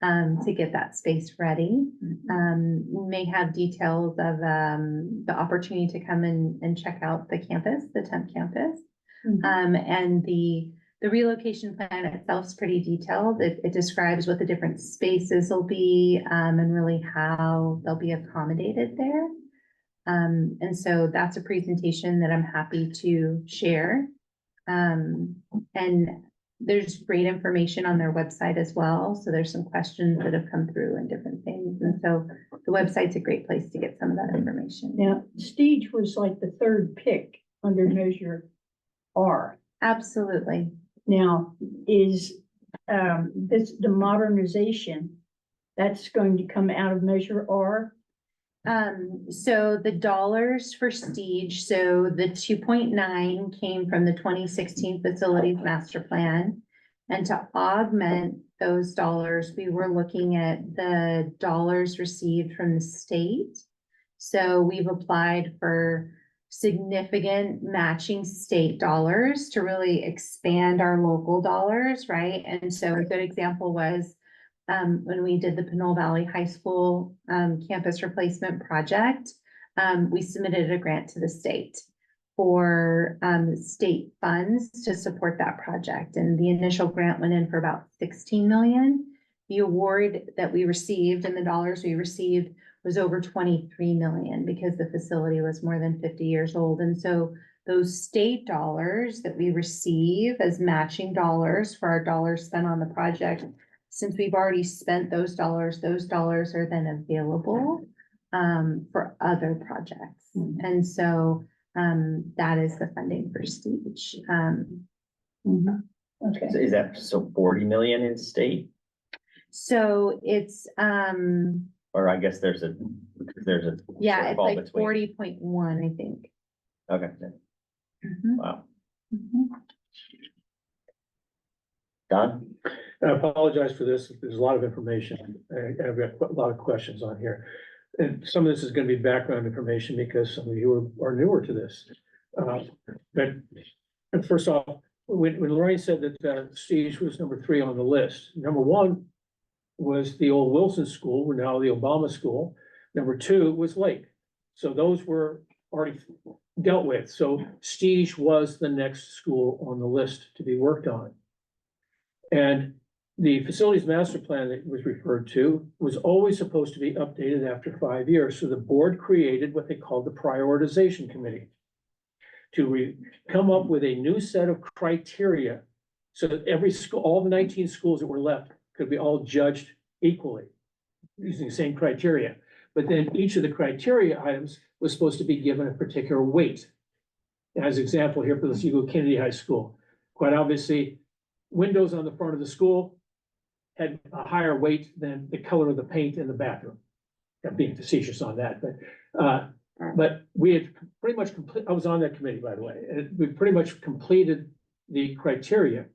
to get that space ready. We may have details of the opportunity to come and check out the campus, the temp campus. And the relocation plan itself is pretty detailed. It describes what the different spaces will be and really how they'll be accommodated there. And so that's a presentation that I'm happy to share. And there's great information on their website as well. So there's some questions that have come through and different things. And so the website's a great place to get some of that information. Now, Stage was like the third pick under Measure R. Absolutely. Now, is the modernization, that's going to come out of Measure R? So the dollars for Stage, so the 2.9 came from the 2016 facilities master plan. And to augment those dollars, we were looking at the dollars received from the state. So we've applied for significant matching state dollars to really expand our local dollars, right? And so a good example was when we did the Pinole Valley High School campus replacement project, we submitted a grant to the state for state funds to support that project. And the initial grant went in for about 16 million. The award that we received and the dollars we received was over 23 million because the facility was more than 50 years old. And so those state dollars that we receive as matching dollars for our dollars spent on the project, since we've already spent those dollars are then available for other projects. And so that is the funding for Stage. Okay. So is that, so 40 million in state? So it's Or I guess there's a Yeah, it's shortfall like between. 40.1, I think. Okay, Mhm, wow. mhm. Don? I apologize for this. There's a lot of information. I've got a lot of questions on here. And some of this is gonna be background information because some of you are newer to this. But and first off, when Lorraine said that Steve was number 3 on the list, number 1 was the old Wilson School, we're now the Obama School. Number 2 was Lake. So those were already dealt with. So Steve was the next school on the list to be worked on. And the facilities master plan that was referred to was always supposed to be updated after 5 years. So the board created what they called the prioritization committee to come up with a new set of criteria so that every school, all the 19 schools that were left could be all judged equally using the same criteria. But then each of the criteria items was supposed to be given a particular weight. As example here for this, you go Kennedy High School. Quite obviously, windows on the front of the school had a higher weight than the color of the paint in the bathroom. I'm being facetious on that, but we had pretty much I was on that committee, by the way, and we pretty much completed the criteria.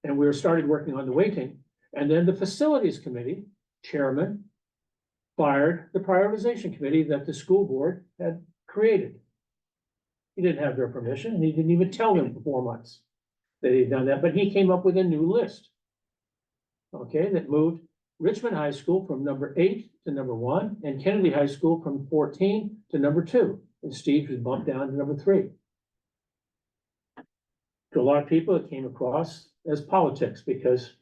And we started working on the weighting, and then the facilities committee chairman fired the prioritization committee that the school board had created. He didn't have their permission, and he didn't even tell them for 4 months that he'd done that, but he came up with a new list. Okay, that moved Richmond High School from number 8 to number 1, and Kennedy High School from 14 to number 2, and Steve was bumped down to number 3. To a lot of people, it came across as politics because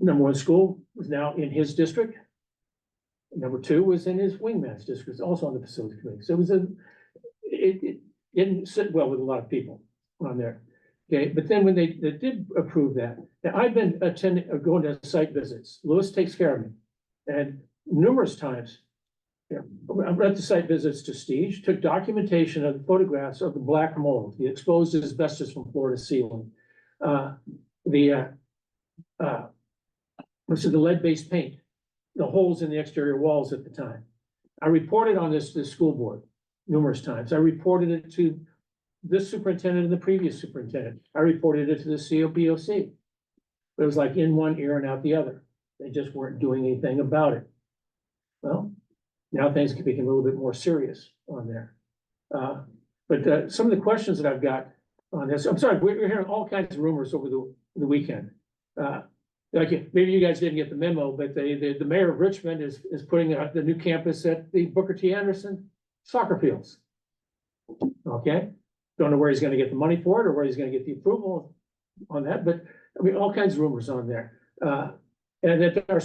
number 1 school was now in his district. Number 2 was in his wingman's district, also on the facility committee. So it didn't sit well with a lot of people on there. Okay, but then when they did approve that, now I've been going to site visits. Lewis takes care of me. And numerous times, I've read the site visits to Steve, took documentation of photographs of the black mold, the exposed asbestos from floor to ceiling. The lead-based paint, the holes in the exterior walls at the time. I reported on this to the school board numerous times. I reported it to this superintendent and the previous superintendent. I reported it to the COBOC. But it was like in one ear and out the other. They just weren't doing anything about it. Well, now things can become a little bit more serious on there. But some of the questions that I've got on this, I'm sorry, we're hearing all kinds of rumors over the weekend. Like maybe you guys didn't get the memo, but the mayor of Richmond is putting the new campus at the Booker T. Anderson soccer fields. Okay, don't know where he's gonna get the money for it or where he's gonna get the approval on that, but I mean, all kinds of rumors on there. And that our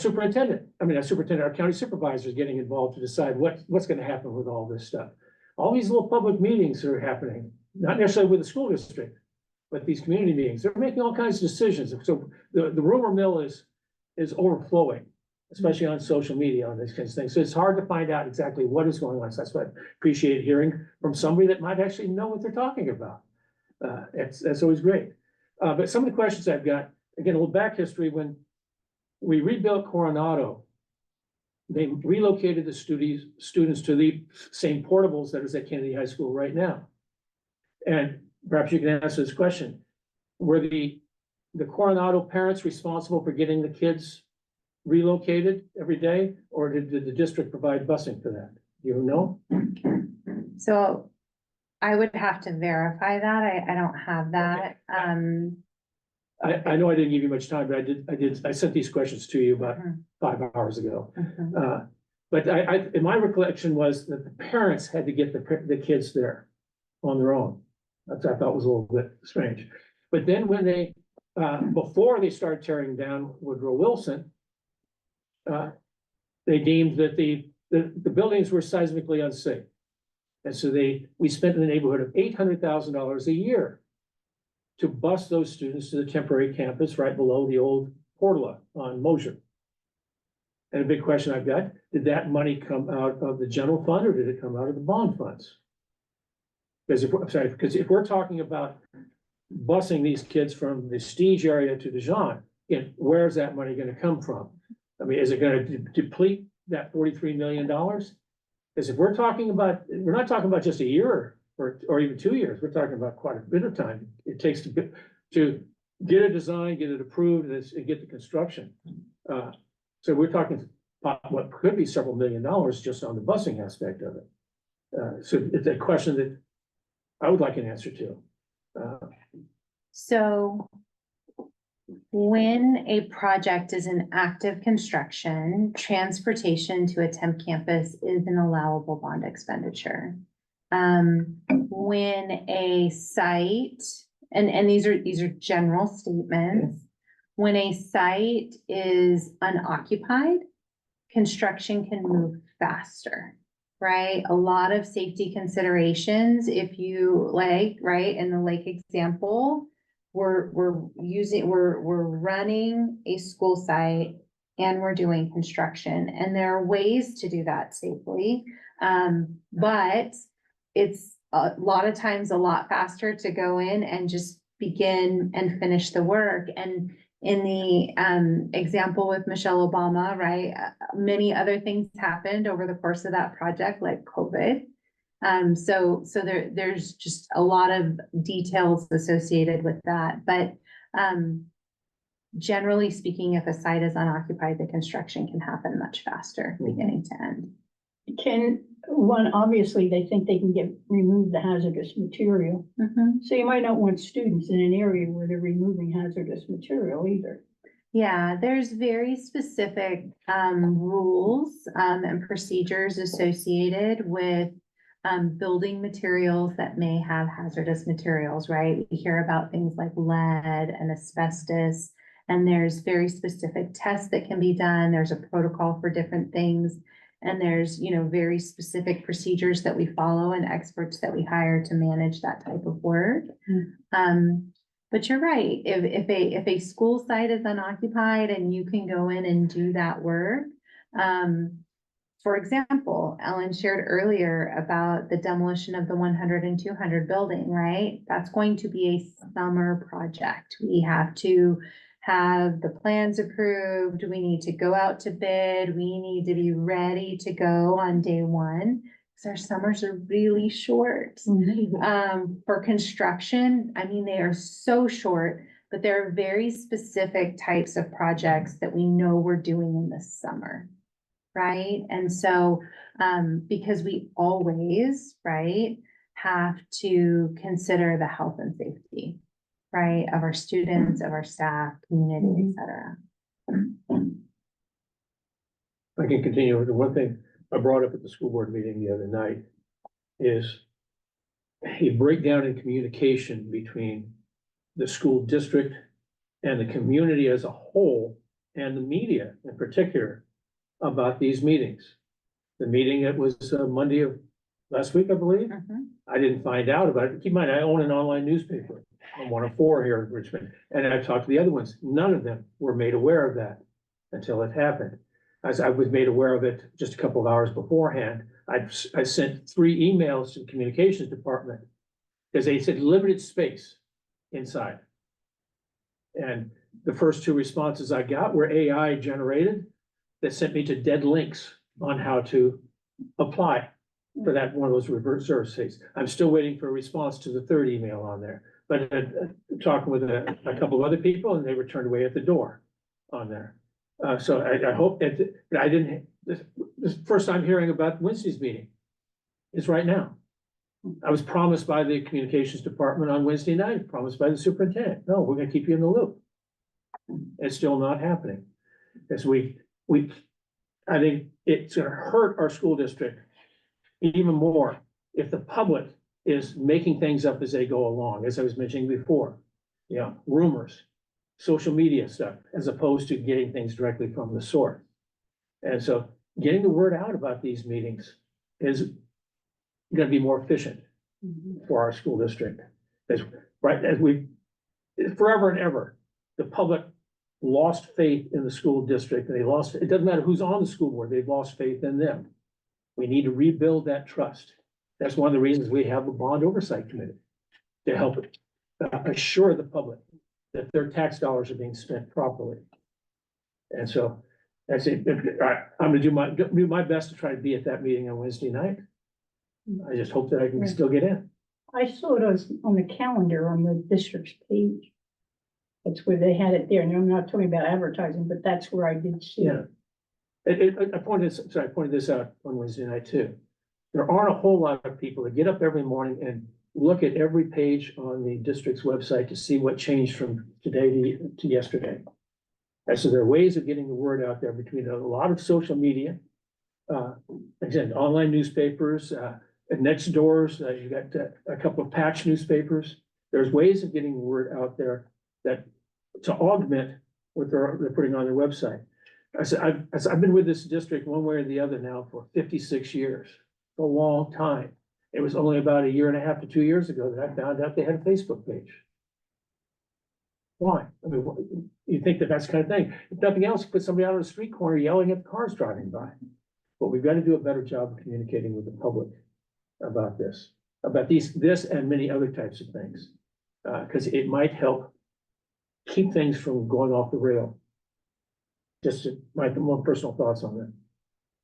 county supervisor is getting involved to decide what's gonna happen with all this stuff. All these little public meetings are happening, not necessarily with the school district, but these community meetings, they're making all kinds of decisions. So the rumor mill is overflowing, especially on social media on these kinds of things. So it's hard to find out exactly what is going on. So that's why I appreciate hearing from somebody that might actually know what they're talking about. That's always great. But some of the questions I've got, again, a little back history, when we rebuilt Coronado, they relocated the students to the same portables that is at Kennedy High School right now. And perhaps you can answer this question. Were the Coronado parents responsible for getting the kids relocated every day, or did the district provide busing for that? Do you know? So I would have to verify that. I don't have that. I know I didn't give you much time, but I sent these questions to you about 5 hours ago. But in my recollection was that the parents had to get the kids there on their own. That I thought was a little bit strange. But then when they, before they started tearing down Woodrow Wilson, they deemed that the buildings were seismically unsafe. And so we spent in the neighborhood of $800,000 a year to bus those students to the temporary campus right below the old Portola on Mosier. And a big question I've got, did that money come out of the general fund or did it come out of the bond funds? Because if we're talking about busing these kids from the Stige area to Dijon, where's that money gonna come from? I mean, is it gonna deplete that $43 million? Because if we're talking about, we're not talking about just a year or even 2 years, we're talking about quite a bit of time it takes to get a design, get it approved, and get the construction. So we're talking about what could be several $1 million just on the busing aspect of it. So it's a question that I would like an answer to. So when a project is in active construction, transportation to a temp campus is an allowable bond expenditure. When a site, and these are general statements, when a site is unoccupied, construction can move faster, right? A lot of safety considerations, if you like, right, in the lake example, we're running a school site and we're doing construction, and there are ways to do that safely. But it's a lot of times a lot faster to go in and just begin and finish the work. And in the example with Michelle Obama, right, many other things happened over the course of that project, like COVID. So there's just a lot of details associated with that, but generally speaking, if a site is unoccupied, the construction can happen much faster, beginning to end. Obviously, they think they can remove the hazardous material. So you might not want students in an area where they're removing hazardous material either. Yeah, there's very specific rules and procedures associated with building materials that may have hazardous materials, right? We hear about things like lead and asbestos, and there's very specific tests that can be done. There's a protocol for different things. And there's, very specific procedures that we follow and experts that we hire to manage that type of work. But you're right, if a school site is unoccupied and you can go in and do that work. For example, Ellen shared earlier about the demolition of the 100 and 200 building, right? That's going to be a summer project. We have to have the plans approved. We need to go out to bid. We need to be ready to go on day one, because our summers are really short. For construction, I mean, they are so short, but there are very specific types of projects that we know we're doing in the summer, right? And so, because we always, right, have to consider the health and safety, right, of our students, of our staff, community, et cetera. I can continue with the one thing I brought up at the school board meeting the other night is a breakdown in communication between the school district and the community as a whole, and the media in particular, about these meetings. The meeting that was Monday of last week, I believe. I didn't find out about it. Keep in mind, I own an online newspaper. I'm one of 4 here in Richmond, and I've talked to the other ones. None of them were made aware of that until it happened. As I was made aware of it just a couple of hours beforehand, I sent 3 emails to the communications department because they said limited space inside. And the first 2 responses I got were AI generated that sent me to dead links on how to apply for that one of those reverse services. I'm still waiting for a response to the 3rd email on there. But talking with a couple of other people, and they were turned away at the door on there. So I hope that I didn't, this first time hearing about Wednesday's meeting is right now. I was promised by the communications department on Wednesday night, promised by the superintendent, no, we're gonna keep you in the loop. It's still not happening. As I think it's gonna hurt our school district even more if the public is making things up as they go along, as I was mentioning before. Rumors, social media stuff, as opposed to getting things directly from the source. And so getting the word out about these meetings is gonna be more efficient for our school district. As we, forever and ever, the public lost faith in the school district, and it doesn't matter who's on the school board, they've lost faith in them. We need to rebuild that trust. That's one of the reasons we have a bond oversight committee, to help assure the public that their tax dollars are being spent properly. And so That's it. I'm gonna do my best to try to be at that meeting on Wednesday night. I just hope that I can still get in. I saw it on the calendar on the district's page. That's where they had it there, and I'm not talking about advertising, but that's where I did see Yeah. it. I pointed this out on Wednesday night too. There aren't a whole lot of people that get up every morning and look at every page on the district's website to see what changed from today to yesterday. And so there are ways of getting the word out there between a lot of social media. Again, online newspapers, and next doors, you got a couple of patch newspapers. There's ways of getting the word out there that to augment what they're putting on their website. I've been with this district one way or the other now for 56 years, a long time. It was only about 1.5 to 2 years ago that I found out they had a Facebook page. Why? I mean, you think that that's the kind of thing. If nothing else, put somebody out on the street corner yelling at the cars driving by. But we've got to do a better job of communicating with the public about this and many other types of things. Because it might help keep things from going off the rail. Just my more personal thoughts on that.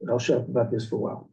And I'll shut up about this for a while.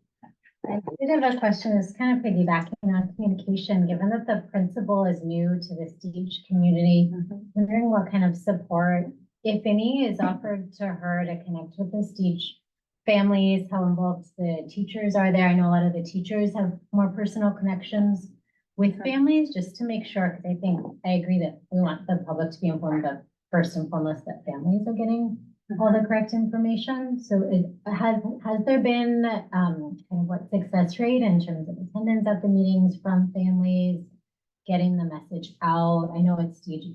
I did have a question, is kind of piggybacking on communication, given that the principal is new to the Stage community, wondering what kind of support, if any, is offered to her to connect with the Stage families, how involved the teachers are there. I know a lot of the teachers have more personal connections with families, just to make sure, because I agree that we want the public to be informed, but first and foremost that families are getting all the correct information. So has there been kind of what success rate in terms of attendance at the meetings from families, getting the message out? I know at Stage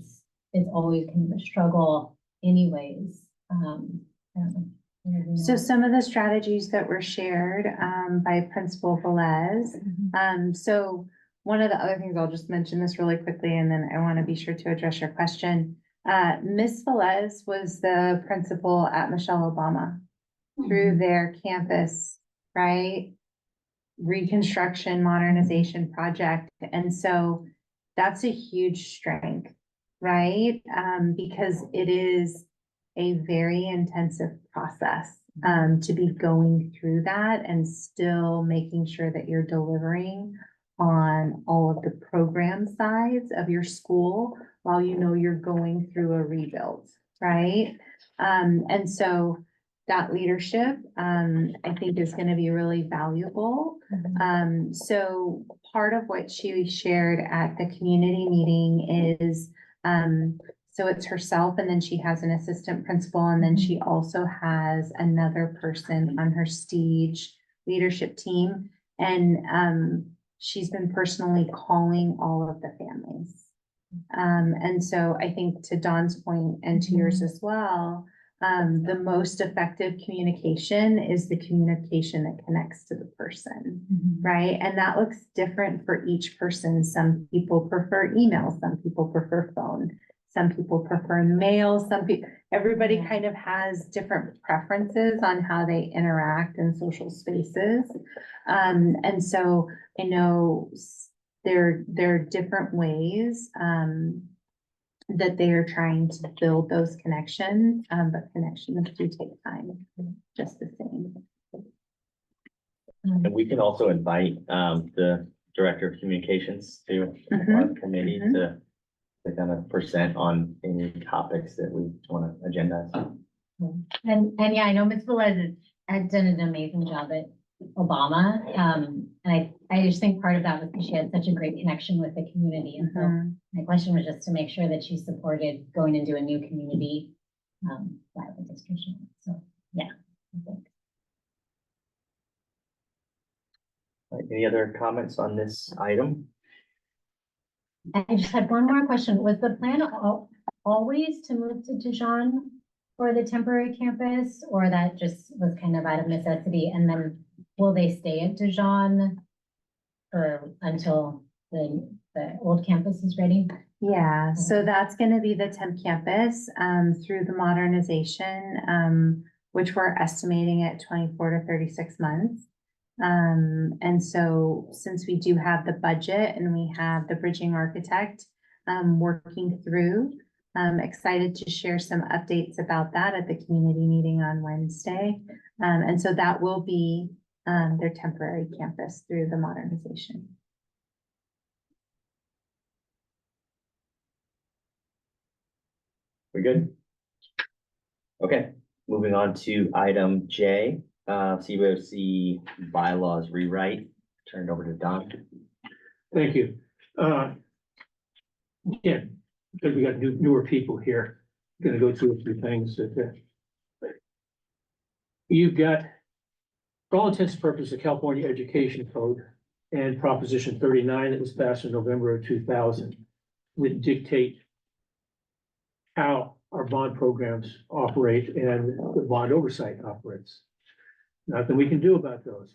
it's always kind of a struggle anyways. I don't know. So some of the strategies that were shared by Principal Velez. So one of the other things, I'll just mention this really quickly, and then I want to be sure to address your question. Miss Velez was the principal at Michelle Obama through their campus, right? Reconstruction, modernization project. And so that's a huge strength, right? Because it is a very intensive process to be going through that and still making sure that you're delivering on all of the program sides of your school while you know you're going through a rebuild, right? And so that leadership, I think is going to be really valuable. So part of what she shared at the community meeting is, so it's herself, and then she has an assistant principal, and then she also has another person on her Stage leadership team. And she's been personally calling all of the families. And so I think to Dawn's point and to yours as well, the most effective communication is the communication that connects to the person, right? And that looks different for each person. Some people prefer email, some people prefer phone, some people prefer mail, everybody kind of has different preferences on how they interact in social spaces. And so I know there are different ways that they are trying to build those connections, but connections do take time, just the same. And we can also invite the Director of Communications to our committee to kind of present on any topics that we want to agendize. And yeah, I know Ms. Velez had done an amazing job at Obama. And I just think part of that was because she had such a great connection with the community. And so my question was just to make sure that she supported going into a new community violent district. So yeah, I think. All right, any other comments on this item? I just had one more question. Was the plan always to move to Dijon for the temporary campus, or that just was kind of out of necessity? And then will they stay at Dijon until the old campus is ready? Yeah, so that's going to be the temp campus through the modernization, which we're estimating at 24 to 36 months. And so since we do have the budget and we have the bridging architect working through I'm excited to share some updates about that at the community meeting on Wednesday. And so that will be their temporary campus through the modernization. We're good? Okay, moving on to item J, CBOC bylaws rewrite, turned over to Don. Thank you. Again, because we got newer people here, gonna go through a few things that, you've got, for all intents and purposes, the California Education Code and Proposition 39 that was passed in November of 2000 would dictate how our bond programs operate and the bond oversight operates. Nothing we can do about those.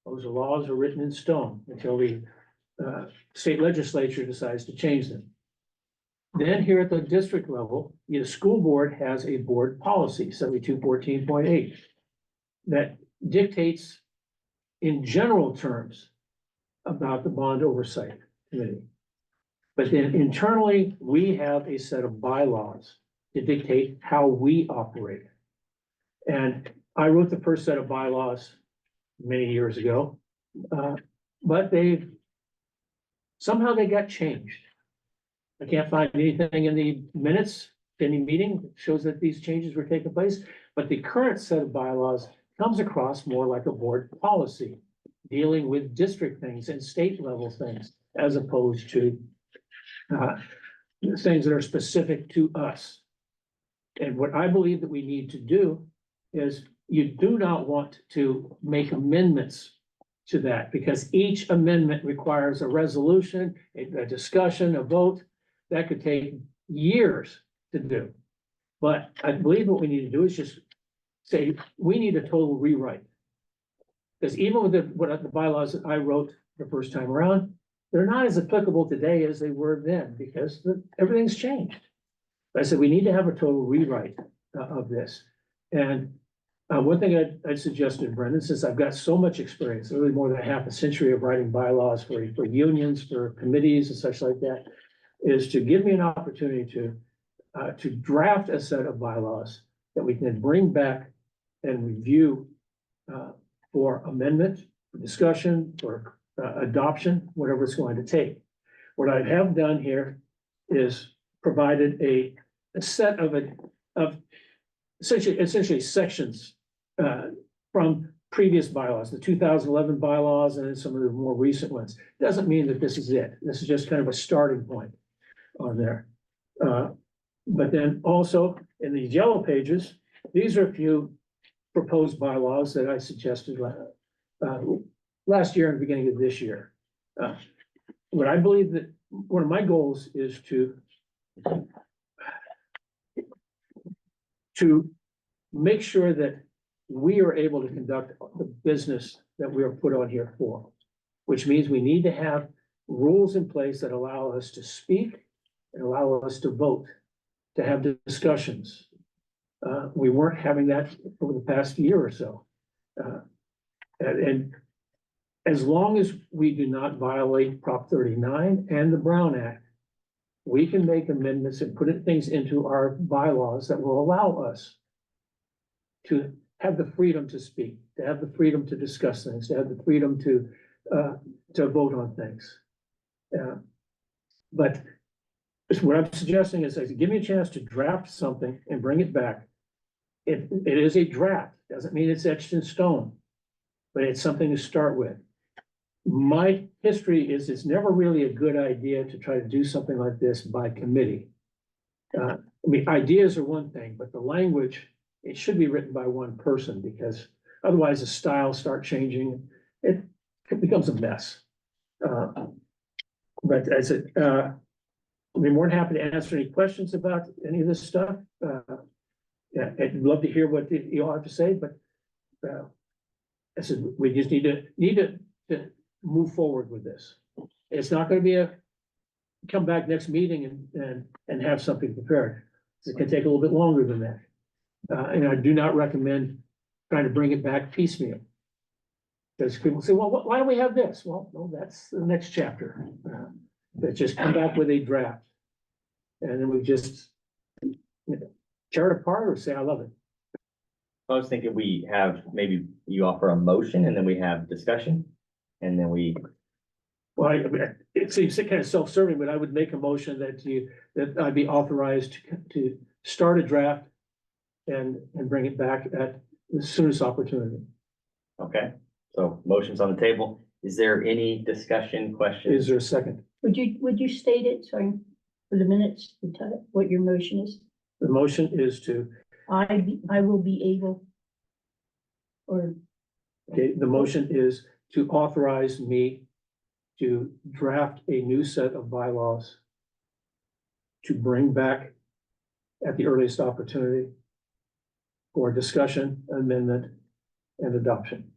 Those laws are written in stone until the state legislature decides to change them. Then here at the district level, the school board has a board policy, 7214.8, that dictates in general terms about the bond oversight committee. But then internally, we have a set of bylaws to dictate how we operate. And I wrote the first set of bylaws many years ago, but somehow they got changed. I can't find anything in the minutes, any meeting that shows that these changes were taking place, but the current set of bylaws comes across more like a board policy, dealing with district things and state level things, as opposed to things that are specific to us. And what I believe that we need to do is you do not want to make amendments to that, because each amendment requires a resolution, a discussion, a vote. That could take years to do. But I believe what we need to do is just say, we need a total rewrite. Because even with the bylaws that I wrote the first time around, they're not as applicable today as they were then, because everything's changed. I said, we need to have a total rewrite of this. And one thing I'd suggested, Brendan, since I've got so much experience, really more than a half a century of writing bylaws for unions, for committees and such like that, is to give me an opportunity to draft a set of bylaws that we can bring back and review for amendment, for discussion, for adoption, whatever it's going to take. What I have done here is provided a set of essentially sections from previous bylaws, the 2011 bylaws and then some of the more recent ones. Doesn't mean that this is it. This is just kind of a starting point on there. But then also in these yellow pages, these are a few proposed bylaws that I suggested last year and beginning of this year. What I believe that one of my goals is to make sure that we are able to conduct the business that we are put on here for, which means we need to have rules in place that allow us to speak and allow us to vote, to have discussions. We weren't having that over the past year or so. And as long as we do not violate Prop 39 and the Brown Act, we can make amendments and put things into our bylaws that will allow us to have the freedom to speak, to have the freedom to discuss things, to have the freedom to vote on things. But what I'm suggesting is, give me a chance to draft something and bring it back. It is a draft, doesn't mean it's etched in stone, but it's something to start with. My history is it's never really a good idea to try to do something like this by committee. I mean, ideas are one thing, but the language, it should be written by one person, because otherwise the styles start changing. It becomes a mess. But as it, I'd be more than happy to answer any questions about any of this stuff. Yeah, I'd love to hear what you all have to say, but I said, we just need to move forward with this. It's not going to be come back next meeting and have something prepared. It can take a little bit longer than that. And I do not recommend trying to bring it back piecemeal. Because people say, well, why do we have this? Well, no, that's the next chapter. But just come back with a draft. And then we just tear it apart or say, I love it. I was thinking we have, maybe you offer a motion and then we have discussion. And then we, Well, it seems kind of self-serving, but I would make a motion that I'd be authorized to start a draft and bring it back at the soonest opportunity. okay, so motion's on the table. Is there any discussion, Is questions? there a second? Would you state it, sorry, for the minutes, to tell it what your motion is? The motion is to, I will be able. Or, okay, the motion is to authorize me to draft a new set of bylaws to bring back at the earliest opportunity for discussion, amendment, and adoption.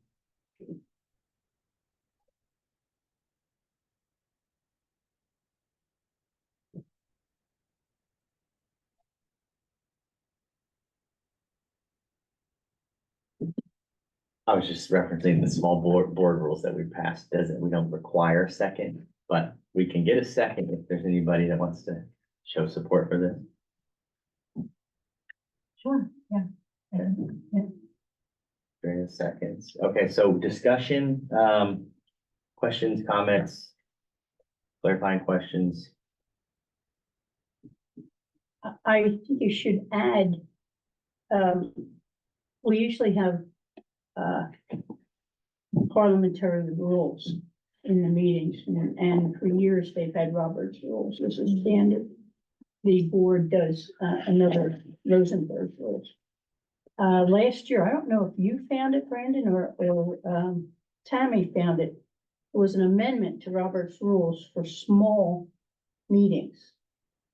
I was just referencing the small board rules that we passed, we don't require a second, but we can get a second if there's anybody that wants to show support for this. Sure, yeah. During the seconds. Okay, so discussion, questions, comments, clarifying questions. I think you should add, we usually have, parliamentary rules in the meetings, and for years they've had Robert's rules as a standard. The board does, another Rosenberg rules. Last year, I don't know if you found it, Brandon, or Tammy found it. It was an amendment to Robert's rules for small meetings.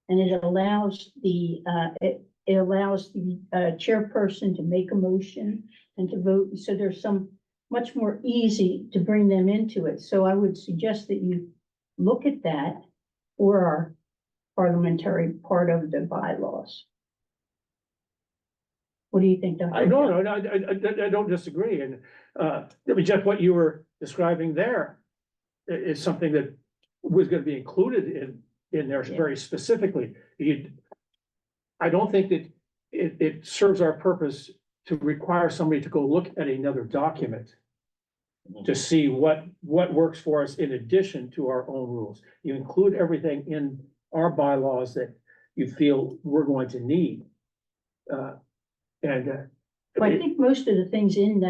And it allows the, it allows the chairperson to make a motion and to vote. So there's some much more easy to bring them into it. So I would suggest that you look at that for our parliamentary part of the bylaws. What do you think, Dr.? I don't disagree. And, I mean, Jeff, what you were describing there is something that was gonna be included in there Yeah. very specifically. I don't think that it serves our purpose to require somebody to go look at another document to see what works for us in addition to our own rules. You include everything in our bylaws that you feel we're going to need. Well, I think most of the things in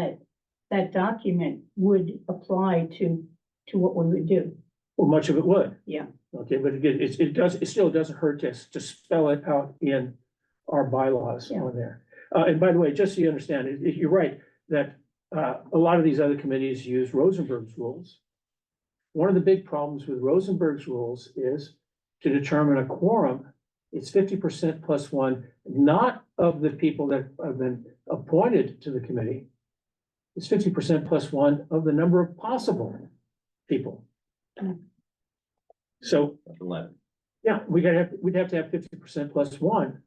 that document would apply to what we would do. well, much of it would. Yeah. Okay, but again, it still doesn't hurt to spell it out in our bylaws Yeah. on there. And by the way, just so you understand, you're right, that a lot of these other committees use Rosenberg's rules. One of the big problems with Rosenberg's rules is to determine a quorum, it's 50% plus one, not of the people that have been appointed to the committee. It's 50% plus one of the number of possible people. So, That's 11. yeah, we'd have to have 50% plus one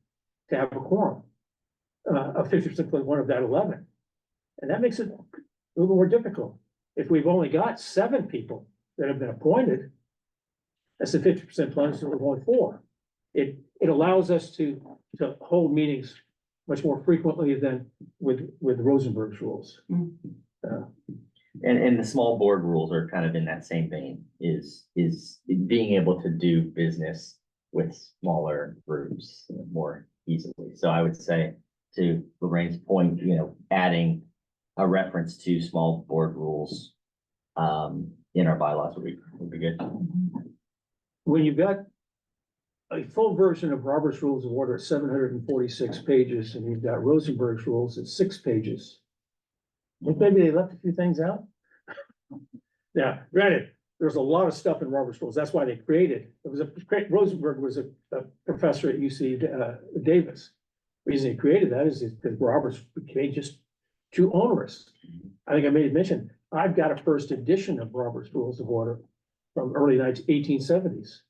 to have a quorum. Of 50% plus one of that 11. And that makes it a little more difficult. If we've only got 7 people that have been appointed, that's the 50% plus only 4. It allows us to hold meetings much more frequently than with Rosenberg's rules. And the small board rules are kind of in that same vein, is being able to do business with smaller groups more easily. So I would say, to Lorraine's point, adding a reference to small board rules in our bylaws would be good. When you've got a full version of Robert's Rules of Order at 746 pages, and you've got Rosenberg's rules at 6 pages. Well, maybe they left a few things out. Yeah, granted, there's a lot of stuff in Robert's Rules. That's why they created, Rosenberg was a professor at UC Davis. The reason he created that is because Robert's became just too onerous. I think I made mention, I've got a first edition of Robert's Rules of Order from early 1870s.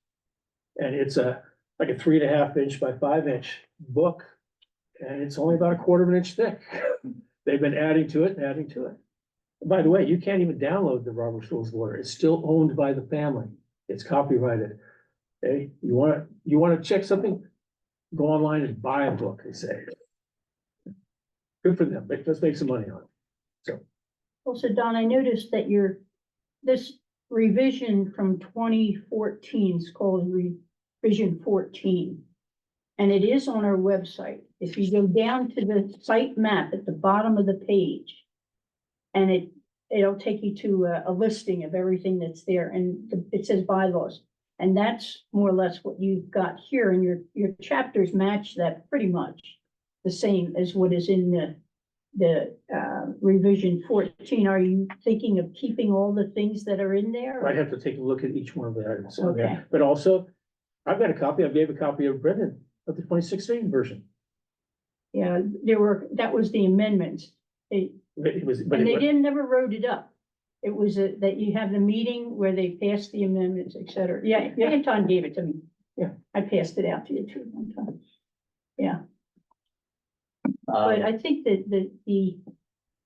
And it's like a 3.5 inch by 5 inch book. And it's only about a 1/4 inch thick. They've been adding to it and adding to it. By the way, you can't even download the Robert's Rules of Order. It's still owned by the family. It's copyrighted. Okay, you wanna check something? go online and buy a book, they say. Good for them, let's make some money on it. Also, Don, I noticed that this revision from 2014 is called revision 14. And it is on our website. If you go down to the site map at the bottom of the page, and it'll take you to a listing of everything that's there, and it says bylaws. And that's more or less what you've got here, and your chapters match that pretty much the same as what is in the revision 14. Are you thinking of keeping all the things that are in there? I'd have to take a look at each one of the items on Okay. there, but also, I've got a copy, I gave a copy of Brendan of the 2016 version. Yeah, that was the amendments. It was, but And it they was, never wrote it up. It was that you have the meeting where they passed the amendments, et cetera. Yeah, Anton gave it to me. Yeah. I passed it out to you too one time. Yeah, but I think that the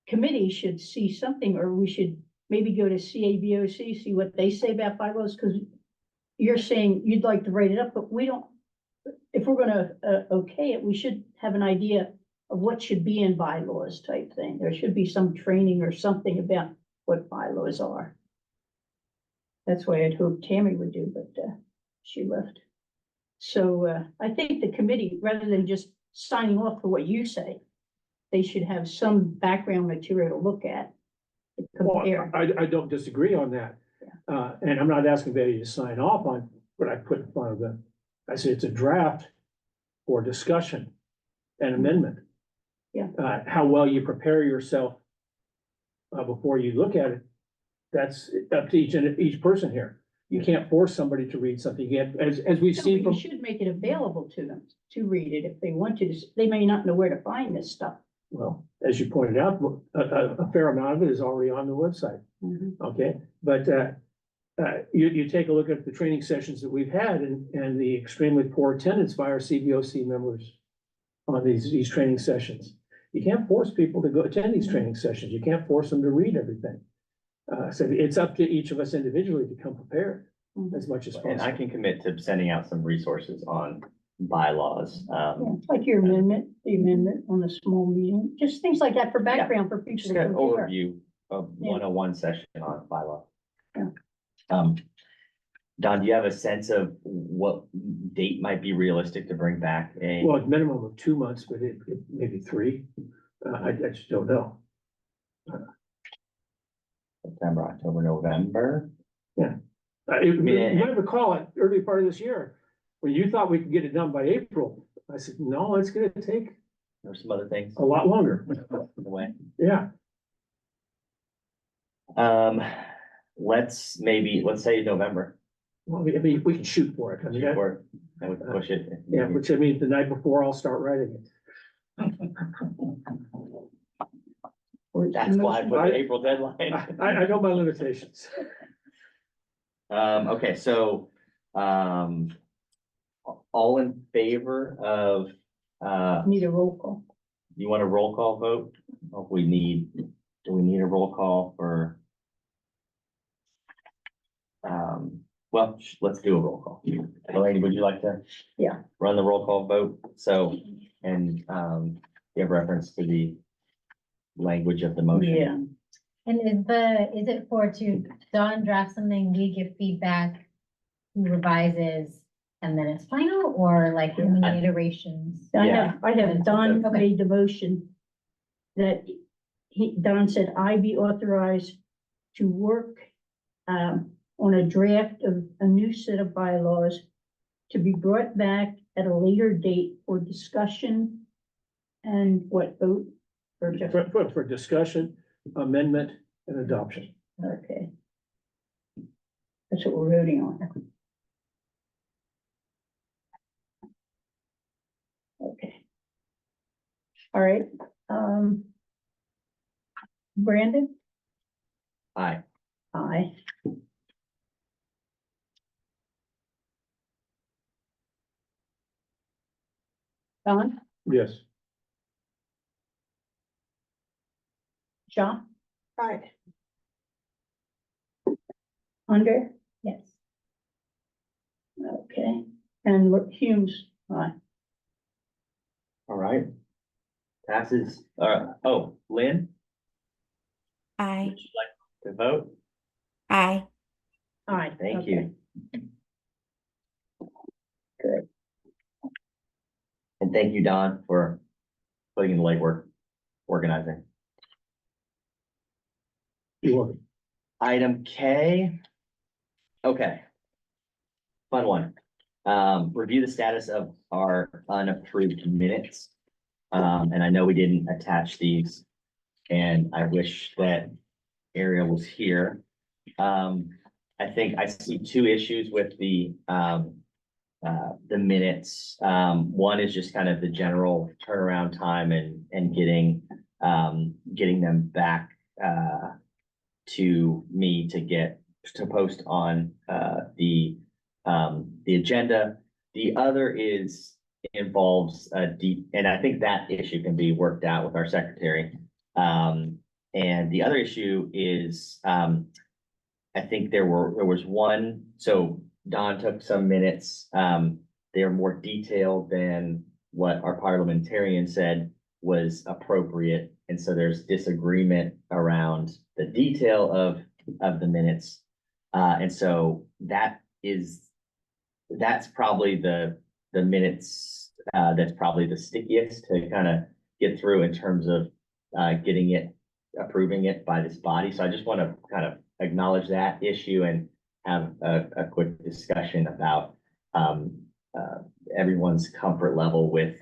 committee should see something, or we should maybe go to CABOC, see what they say about bylaws, because you're saying you'd like to write it up, but we don't. If we're gonna okay it, we should have an idea of what should be in bylaws type thing. There should be some training or something about what bylaws are. That's why I'd hoped Tammy would do, but she left. So I think the committee, rather than just signing off for what you say, they should have some background material to look at. To well, compare. I don't disagree on that. And I'm not asking Betty to sign off on what I put in front of them. I said it's a draft for discussion and amendment. Yeah. How well you prepare yourself before you look at it, that's up to each person here. You can't force somebody to read something yet, as we've No, seen but from. you should make it available to them to read it if they want to. They may not know where to find this stuff. Well, as you pointed out, a fair amount of it is already on the website, okay? But you take a look at the training sessions that we've had and the extremely poor attendance by our CBOC members on these training sessions. You can't force people to go attend these training sessions. You can't force them to read everything. So it's up to each of us individually to come prepared as much as And I possible. can commit to sending out some resources on bylaws. Yeah, like your amendment, the amendment on the small meeting, just things like that for background for Just people to an compare. overview of Yeah. 101 session on bylaw. Yeah. Don, do you have a sense of what date might be realistic to bring back a? Well, a minimum of 2 months, but it maybe 3. I just don't know. September, October, November? You might recall it early part of this year, when you thought we could get it done by April. I said, no, it's gonna take Or some other things a lot longer. in the way? Yeah, Let's say November. well, I mean, we can shoot for it. I mean, Or, and we can push it. if yeah, needed. which I mean, the night before I'll start writing it. That's why I put I- the April deadline. I know my limitations. Okay, so, all in favor of, Need a roll call. you want a roll call vote? Or do we need a roll call for? Well, let's do a roll call. Elaine, would you like to? Yeah. Run the roll call vote, so, and, you have reference to the language of the motion? Yeah. And is it to Dawn draft something, we give feedback, he revises, and then it's final, or like how many iterations? Yeah. I have Don Okay. made the motion that Don said I be authorized to work on a draft of a new set of bylaws to be brought back at a later date for discussion and what vote? Or just, For discussion, amendment, and adoption. okay. That's what we're voting on. Okay. All right, Brandon? Aye. Aye. Don? Yes. John? Aye. Andre? Yes. Okay, and Humes? Aye. All right. Passes, oh, Lynn, Aye. would you like to vote? Aye. All right. Thank okay. you. Good. And thank you, Don, for putting in the legwork, organizing. You want Item K. Okay. Fun one. Review the status of our unapproved minutes. And I know we didn't attach these, and I wish that Ariel was here. I think I see two issues with the minutes. One is just kind of the general turnaround time and getting them back to me to post on the agenda. The other involves a deep, and I think that issue can be worked out with our secretary. And the other issue is, I think there was one, so Don took some minutes. They're more detailed than what our parliamentarian said was appropriate. And so there's disagreement around the detail of the minutes. And so that's probably the minutes, that's probably the stickiest to kind of get through in terms of approving it by this body. So I just want to kind of acknowledge that issue and have a quick discussion about everyone's comfort level with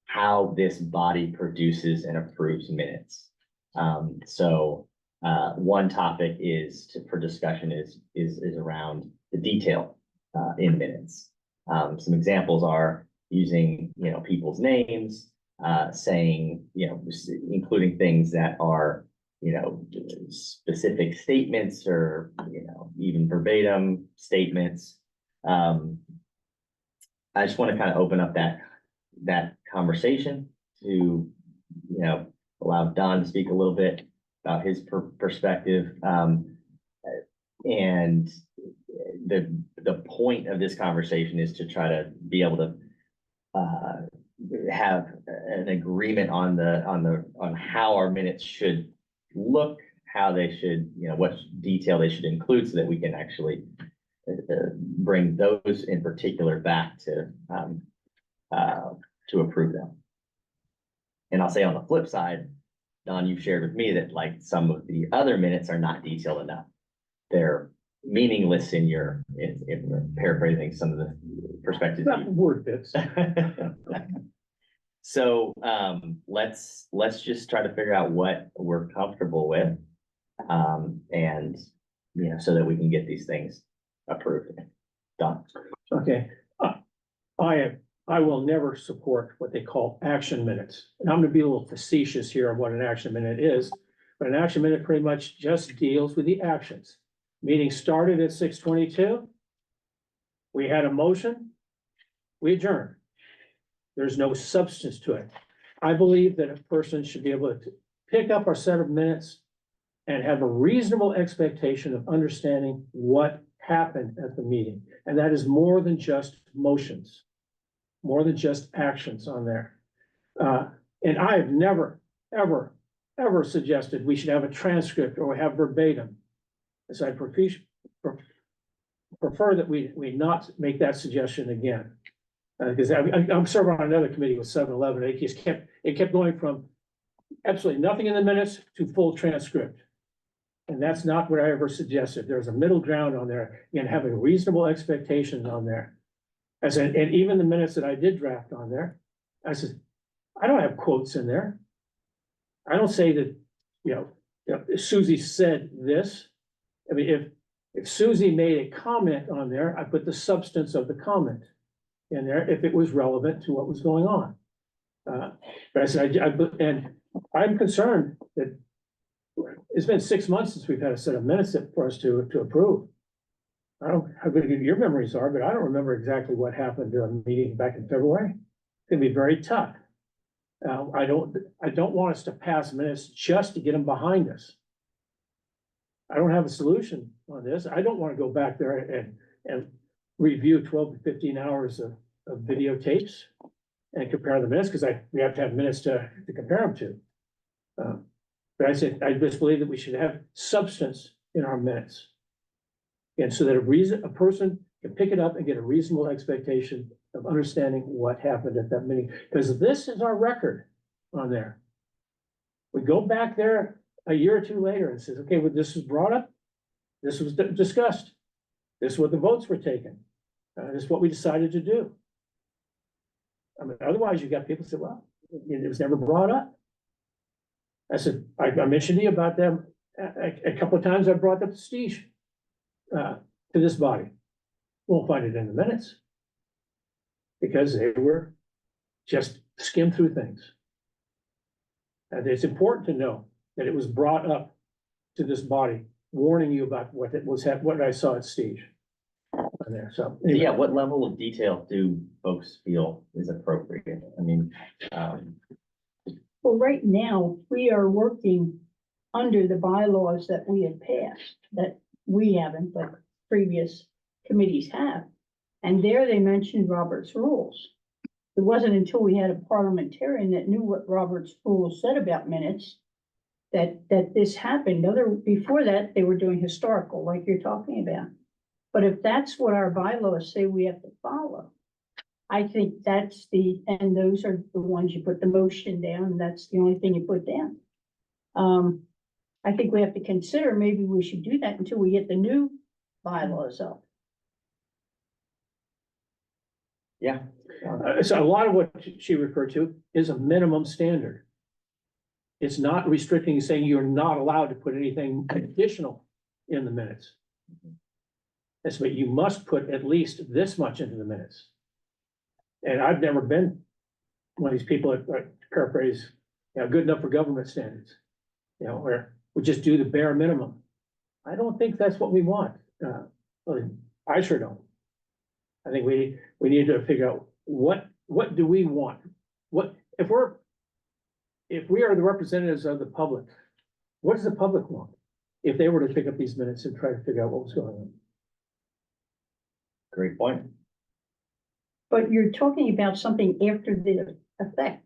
how this body produces and approves minutes. So one topic for discussion is around the detail in minutes. Some examples are using, people's names, saying, including things that are, specific statements or, even verbatim statements. I just want to kind of open up that conversation to, allow Don to speak a little bit about his perspective. And the point of this conversation is to try to be able to have an agreement on how our minutes should look, how they should, what detail they should include, so that we can actually bring those in particular back to approve them. And I'll say on the flip side, Don, you've shared with me that like some of the other minutes are not detailed enough. They're meaningless in paraphrasing some of the perspectives. that word bits. So let's just try to figure out what we're comfortable with. And so that we can get these things approved. Done. Okay, I will never support what they call action minutes. And I'm gonna be a little facetious here on what an action minute is, but an action minute pretty much just deals with the actions. Meeting started at 6:22. We had a motion. We adjourned. There's no substance to it. I believe that a person should be able to pick up our set of minutes and have a reasonable expectation of understanding what happened at the meeting. And that is more than just motions, more than just actions on there. And I have never, ever, ever suggested we should have a transcript or have verbatim. So I prefer that we not make that suggestion again. Because I'm serving on another committee with 7-Eleven. It kept going from absolutely nothing in the minutes to full transcript. And that's not what I ever suggested. There's a middle ground on there, and having reasonable expectations on there. And even the minutes that I did draft on there, I said, I don't have quotes in there. I don't say that, Susie said this. I mean, if Susie made a comment on there, I put the substance of the comment in there if it was relevant to what was going on. But I said, and I'm concerned that it's been 6 months since we've had a set of minutes for us to approve. I don't know how good your memories are, but I don't remember exactly what happened to a meeting back in February. It's gonna be very tough. I don't want us to pass minutes just to get them behind us. I don't have a solution on this. I don't want to go back there and review 12 to 15 hours of videotapes and compare the minutes, because we have to have minutes to compare them to. But I said, I just believe that we should have substance in our minutes. And so that a person can pick it up and get a reasonable expectation of understanding what happened at that meeting, because this is our record on there. We go back there a year or two later and says, okay, well, this was brought up, this was discussed, this is what the votes were taken, this is what we decided to do. I mean, otherwise you got people say, well, it was never brought up. I said, I mentioned to you about them a couple of times. I brought up Prestige to this body. Won't find it in the minutes because they were just skimmed through things. And it's important to know that it was brought up to this body, warning you about what I saw at Prestige on there. So So yeah, what level of detail do folks feel is appropriate? I mean, Well, right now, we are working under the bylaws that we had passed, that we haven't, but previous committees have. And there they mentioned Robert's rules. It wasn't until we had a parliamentarian that knew what Robert's rules said about minutes that this happened. Before that, they were doing historical, like you're talking about. But if that's what our bylaws say we have to follow, I think and those are the ones you put the motion down, and that's the only thing you put down. I think we have to consider, maybe we should do that until we get the new bylaws up. yeah, so a lot of what she referred to is a minimum standard. It's not restricting, saying you're not allowed to put anything additional in the minutes. That's what you must put at least this much into the minutes. And I've never been one of these people that paraphrase, good enough for government standards. Where we just do the bare minimum. I don't think that's what we want. I sure don't. I think we need to figure out what do we want? What if we are the representatives of the public, what does the public want? If they were to pick up these minutes and try to figure out what was going on. great point. But you're talking about something after the effect.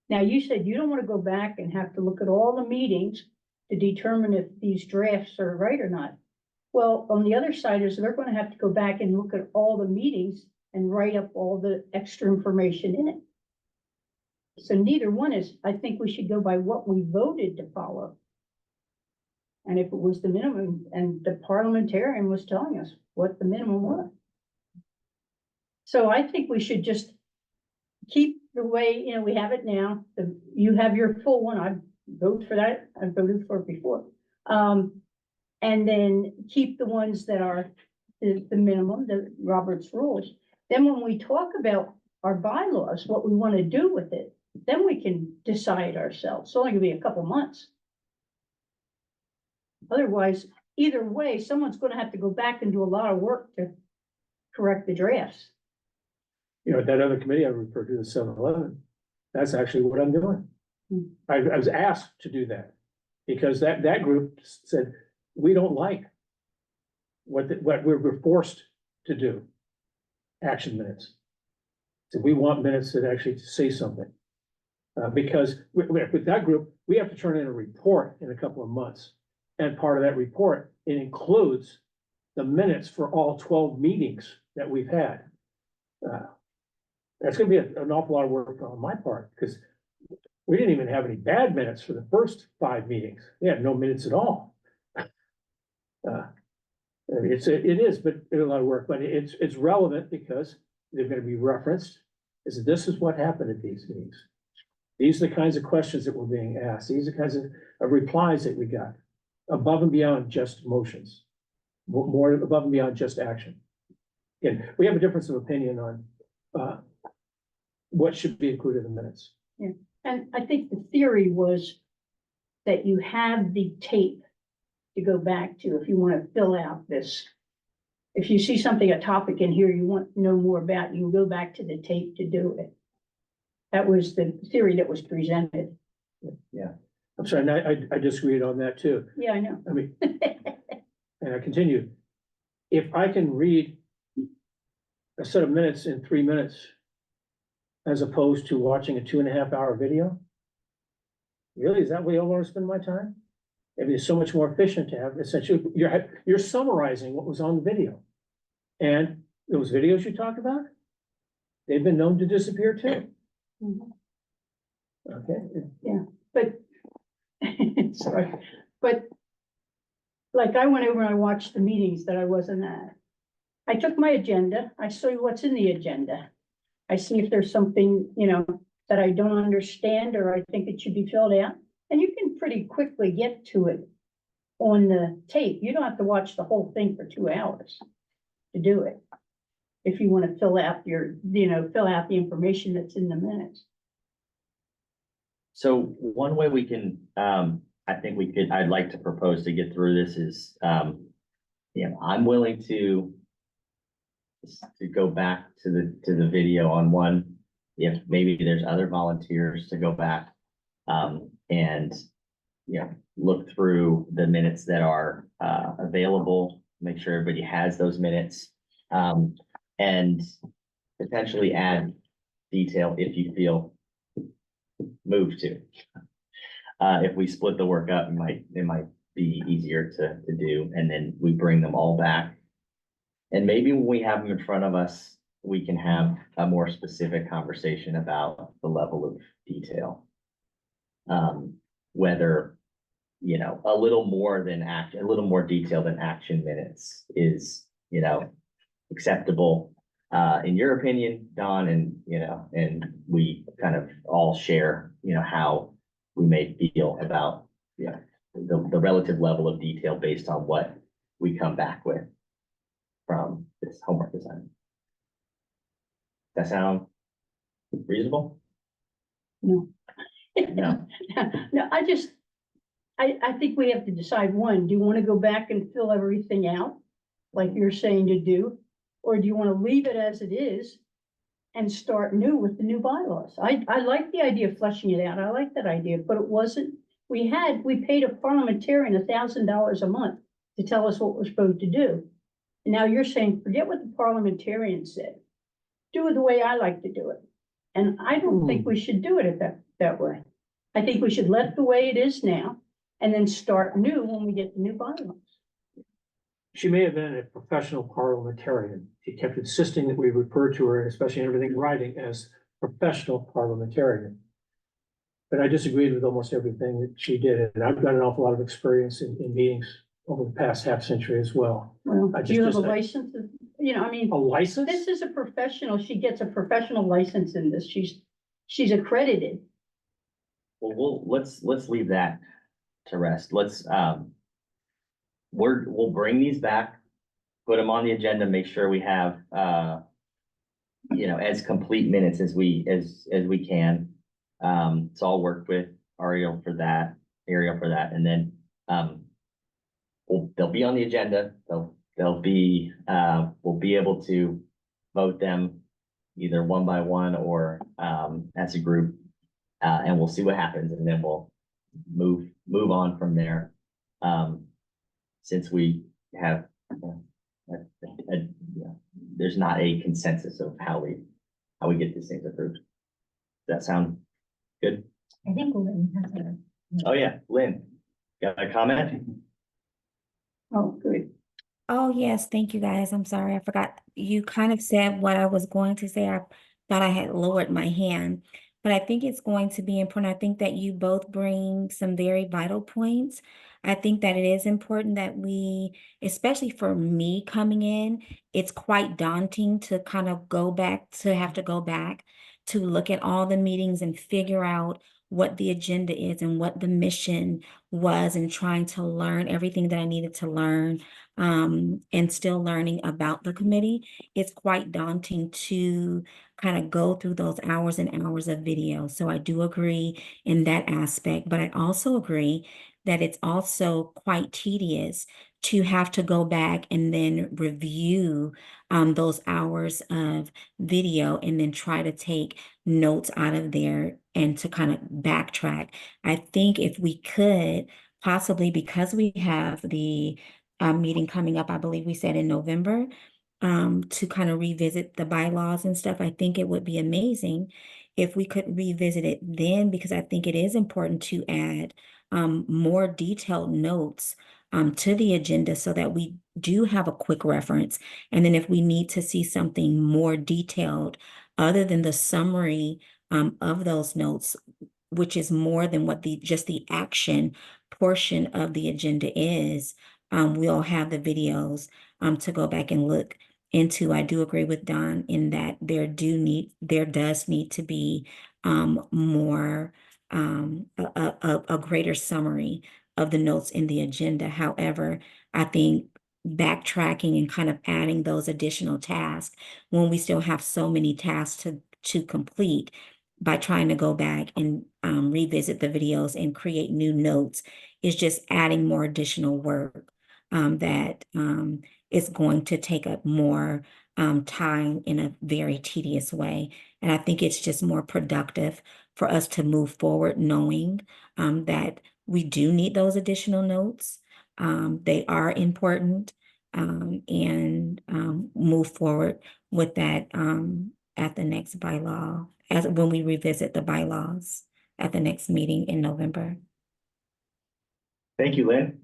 Now, you said you don't want to go back and have to look at all the meetings to determine if these drafts are right or not. Well, on the other side is they're going to have to go back and look at all the meetings and write up all the extra information in it. So neither one is, I think we should go by what we voted to follow. And if it was the minimum, and the parliamentarian was telling us what the minimum was. So I think we should just keep the way, we have it now. You have your full one. I vote for that. I voted for it before. And then keep the ones that are the minimum, the Robert's rules. Then when we talk about our bylaws, what we want to do with it, then we can decide ourselves. It's only gonna be a couple months. Otherwise, either way, someone's gonna have to go back and do a lot of work to correct the drafts. That other committee I referred to, the 7-Eleven, that's actually what I'm doing. Hmm. I was asked to do that because that group said, we don't like what we're forced to do. Action minutes. So we want minutes that actually say something. Because with that group, we have to turn in a report in a couple of months. And part of that report, it includes the minutes for all 12 meetings that we've had. That's gonna be an awful lot of work on my part, because we didn't even have any bad minutes for the first 5 meetings. We had no minutes at all. It is, but it's a lot of work, but it's relevant because they're gonna be referenced. This is what happened at these meetings. These are the kinds of questions that were being asked. These are the kinds of replies that we got, above and beyond just motions, more above and beyond just action. Again, we have a difference of opinion on what should be included in the minutes. Yeah, and I think the theory was that you have the tape to go back to if you want to fill out this. If you see something, a topic in here you want to know more about, you can go back to the tape to do it. That was the theory that was presented. Yeah, I'm sorry, and I disagreed on that too. Yeah, I know. I mean, and I continue. If I can read a set of minutes in 3 minutes, as opposed to watching a 2.5 hour video? Really, is that where I want to spend my time? Maybe it's so much more efficient to have, essentially, you're summarizing what was on the video. And those videos you talked about, they've been known to disappear too. Mhm. Okay, But, sorry, but like I went over and I watched the meetings that I wasn't at. I took my agenda, I saw what's in the agenda. I see if there's something, that I don't understand or I think it should be filled out. And you can pretty quickly get to it on the tape. You don't have to watch the whole thing for 2 hours to do it. If you want to fill out the information that's in the minutes. So one way we can, I'd like to propose to get through this is, I'm willing to go back to the video on one, if maybe there's other volunteers to go back, and, look through the minutes that are, available, make sure everybody has those minutes, and potentially add detail if you feel moved to. If we split the work up, it might be easier to do, and then we bring them all back. And maybe when we have them in front of us, we can have a more specific conversation about the level of detail. Whether, a little more detail than action minutes is, acceptable, in your opinion, Don, and we kind of all share, how we may feel about, the relative level of detail based on what we come back with from this homework assignment. That sound reasonable? No. No. No, I think we have to decide, one, do you want to go back and fill everything out? Like you're saying to do, or do you want to leave it as it is? And start new with the new bylaws. I like the idea of fleshing it out. I like that idea, but it wasn't, we paid a parliamentarian $1,000 a month to tell us what we're supposed to do. And now you're saying, forget what the parliamentarian said. Do it the way I like to do it. And I don't think we should do it that way. I think we should let it the way it is now and then start new when we get the new bylaws. she may have been a professional parliamentarian. She kept insisting that we refer to her, especially in everything in writing, as professional parliamentarian. But I disagreed with almost everything that she did, and I've got an awful lot of experience in meetings over the past half century as well. Well, I do you have a just- license? A license? This is a professional. She gets a professional license in this. She's accredited. Well, let's leave that to rest. We'll bring these back, put them on the agenda, make sure we have, as complete minutes as we can. So I'll work with Ariel for that, and then, they'll be on the agenda. They'll be, we'll be able to vote them either one by one or, as a group. And we'll see what happens, and then we'll move on from there. Since we have, there's not a consensus of how we get these things approved. Does that sound good? I think Lynn has a. Oh, yeah, Lynn, got a comment? Oh, good. Oh, yes, thank you guys. I'm sorry, I forgot. You kind of said what I was going to say. I thought I had lowered my hand, but I think it's going to be important. I think that you both bring some very vital points. I think that it is important that we, especially for me coming in, it's quite daunting to kind of have to go back to look at all the meetings and figure out what the agenda is and what the mission was, and trying to learn everything that I needed to learn, and still learning about the committee. It's quite daunting to kind of go through those hours and hours of video. So I do agree in that aspect, but I also agree that it's also quite tedious to have to go back and then review those hours of video and then try to take notes out of there and to kind of backtrack. I think if we could possibly, because we have the meeting coming up, I believe we said in November, to kind of revisit the bylaws and stuff, I think it would be amazing if we could revisit it then, because I think it is important to add more detailed notes to the agenda so that we do have a quick reference. And then if we need to see something more detailed, other than the summary of those notes, which is more than what just the action portion of the agenda is, we'll have the videos to go back and look into. I do agree with Don in that there does need to be more a greater summary of the notes in the agenda. However, I think backtracking and kind of adding those additional tasks when we still have so many tasks to complete, by trying to go back and revisit the videos and create new notes, is just adding more additional work that is going to take up more time in a very tedious way. And I think it's just more productive for us to move forward knowing that we do need those additional notes. They are important, and move forward with that at the next bylaw, as when we revisit the bylaws at the next meeting in November. Thank you, Lynn.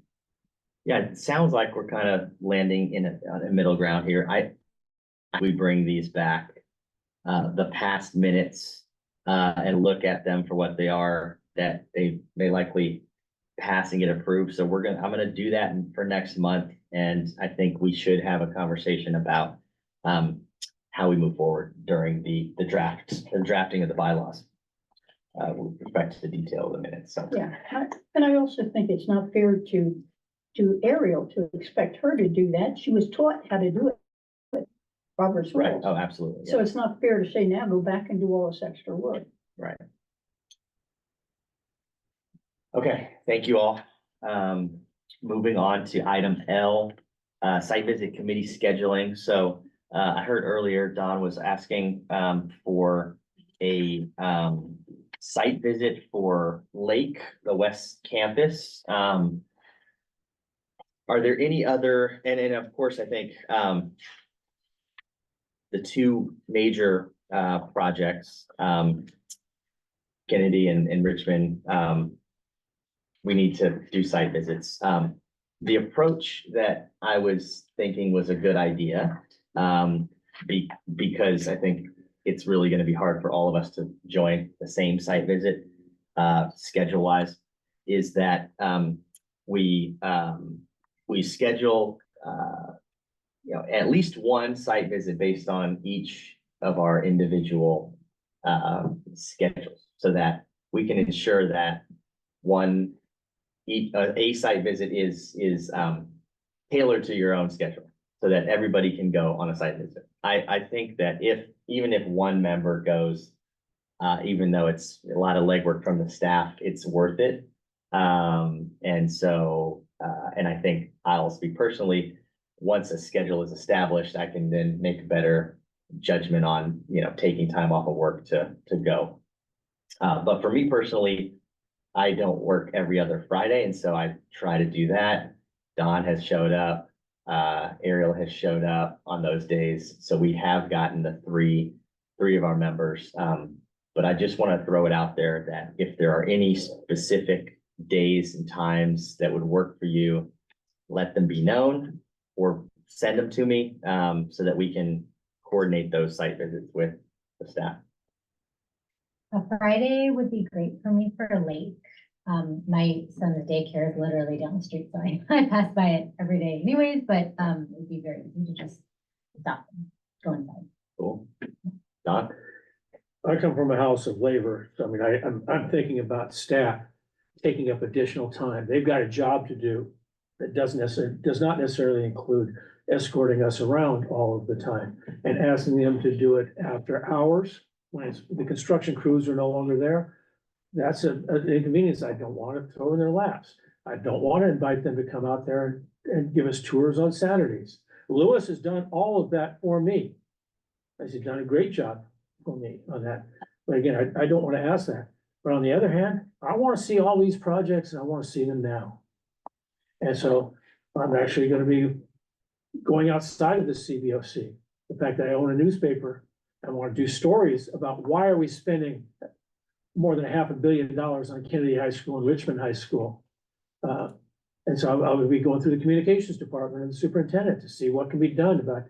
Yeah, it sounds like we're kind of landing in a middle ground here. We bring these back, the past minutes, and look at them for what they are, that they likely pass and get approved. So I'm gonna do that for next month, and I think we should have a conversation about how we move forward during the drafting of the bylaws with respect to the detail of the minutes. So Yeah, and I also think it's not fair to Ariel to expect her to do that. She was taught how to do it with Robert's right. rules. Oh, absolutely. So Yeah. it's not fair to say now go back and do all this extra work. Right. Okay, thank you all. Moving on to item L, site visit committee scheduling. So I heard earlier Don was asking for a site visit for Lake, the West Campus. Are there any other, and of course, I think the two major projects, Kennedy and Richmond, we need to do site visits. The approach that I was thinking was a good idea, because I think it's really going to be hard for all of us to join the same site visit, schedule wise, is that we schedule at least one site visit based on each of our individual schedules, so that we can ensure that a site visit is tailored to your own schedule, so that everybody can go on a site visit. I think that even if one member goes, even though it's a lot of legwork from the staff, it's worth it. And so, and I think I'll speak personally, once a schedule is established, I can then make a better judgment on, taking time off of work to go. But for me personally, I don't work every other Friday, and so I try to do that. Don has showed up, Ariel has showed up on those days, so we have gotten the three of our members. But I just want to throw it out there that if there are any specific days and times that would work for you, let them be known or send them to me, so that we can coordinate those site visits with the staff. A Friday would be great for me for a lake. My son's daycare is literally down the street, so I pass by it every day anyways, but it would be very easy to just stop and go inside. Cool. Don? I come from a house of labor, so I mean, I'm thinking about staff taking up additional time. They've got a job to do that does not necessarily include escorting us around all of the time, and asking them to do it after hours when the construction crews are no longer there. That's an inconvenience I don't want to throw in their laps. I don't want to invite them to come out there and give us tours on Saturdays. Lewis has done all of that for me. He's done a great job for me on that. But again, I don't want to ask that. But on the other hand, I want to see all these projects and I want to see them now. And so I'm actually going to be going outside of the CBOC. The fact that I own a newspaper, I want to do stories about why are we spending more than $500 million on Kennedy High School and Richmond High School. And so I will be going through the communications department and the superintendent to see what can be done about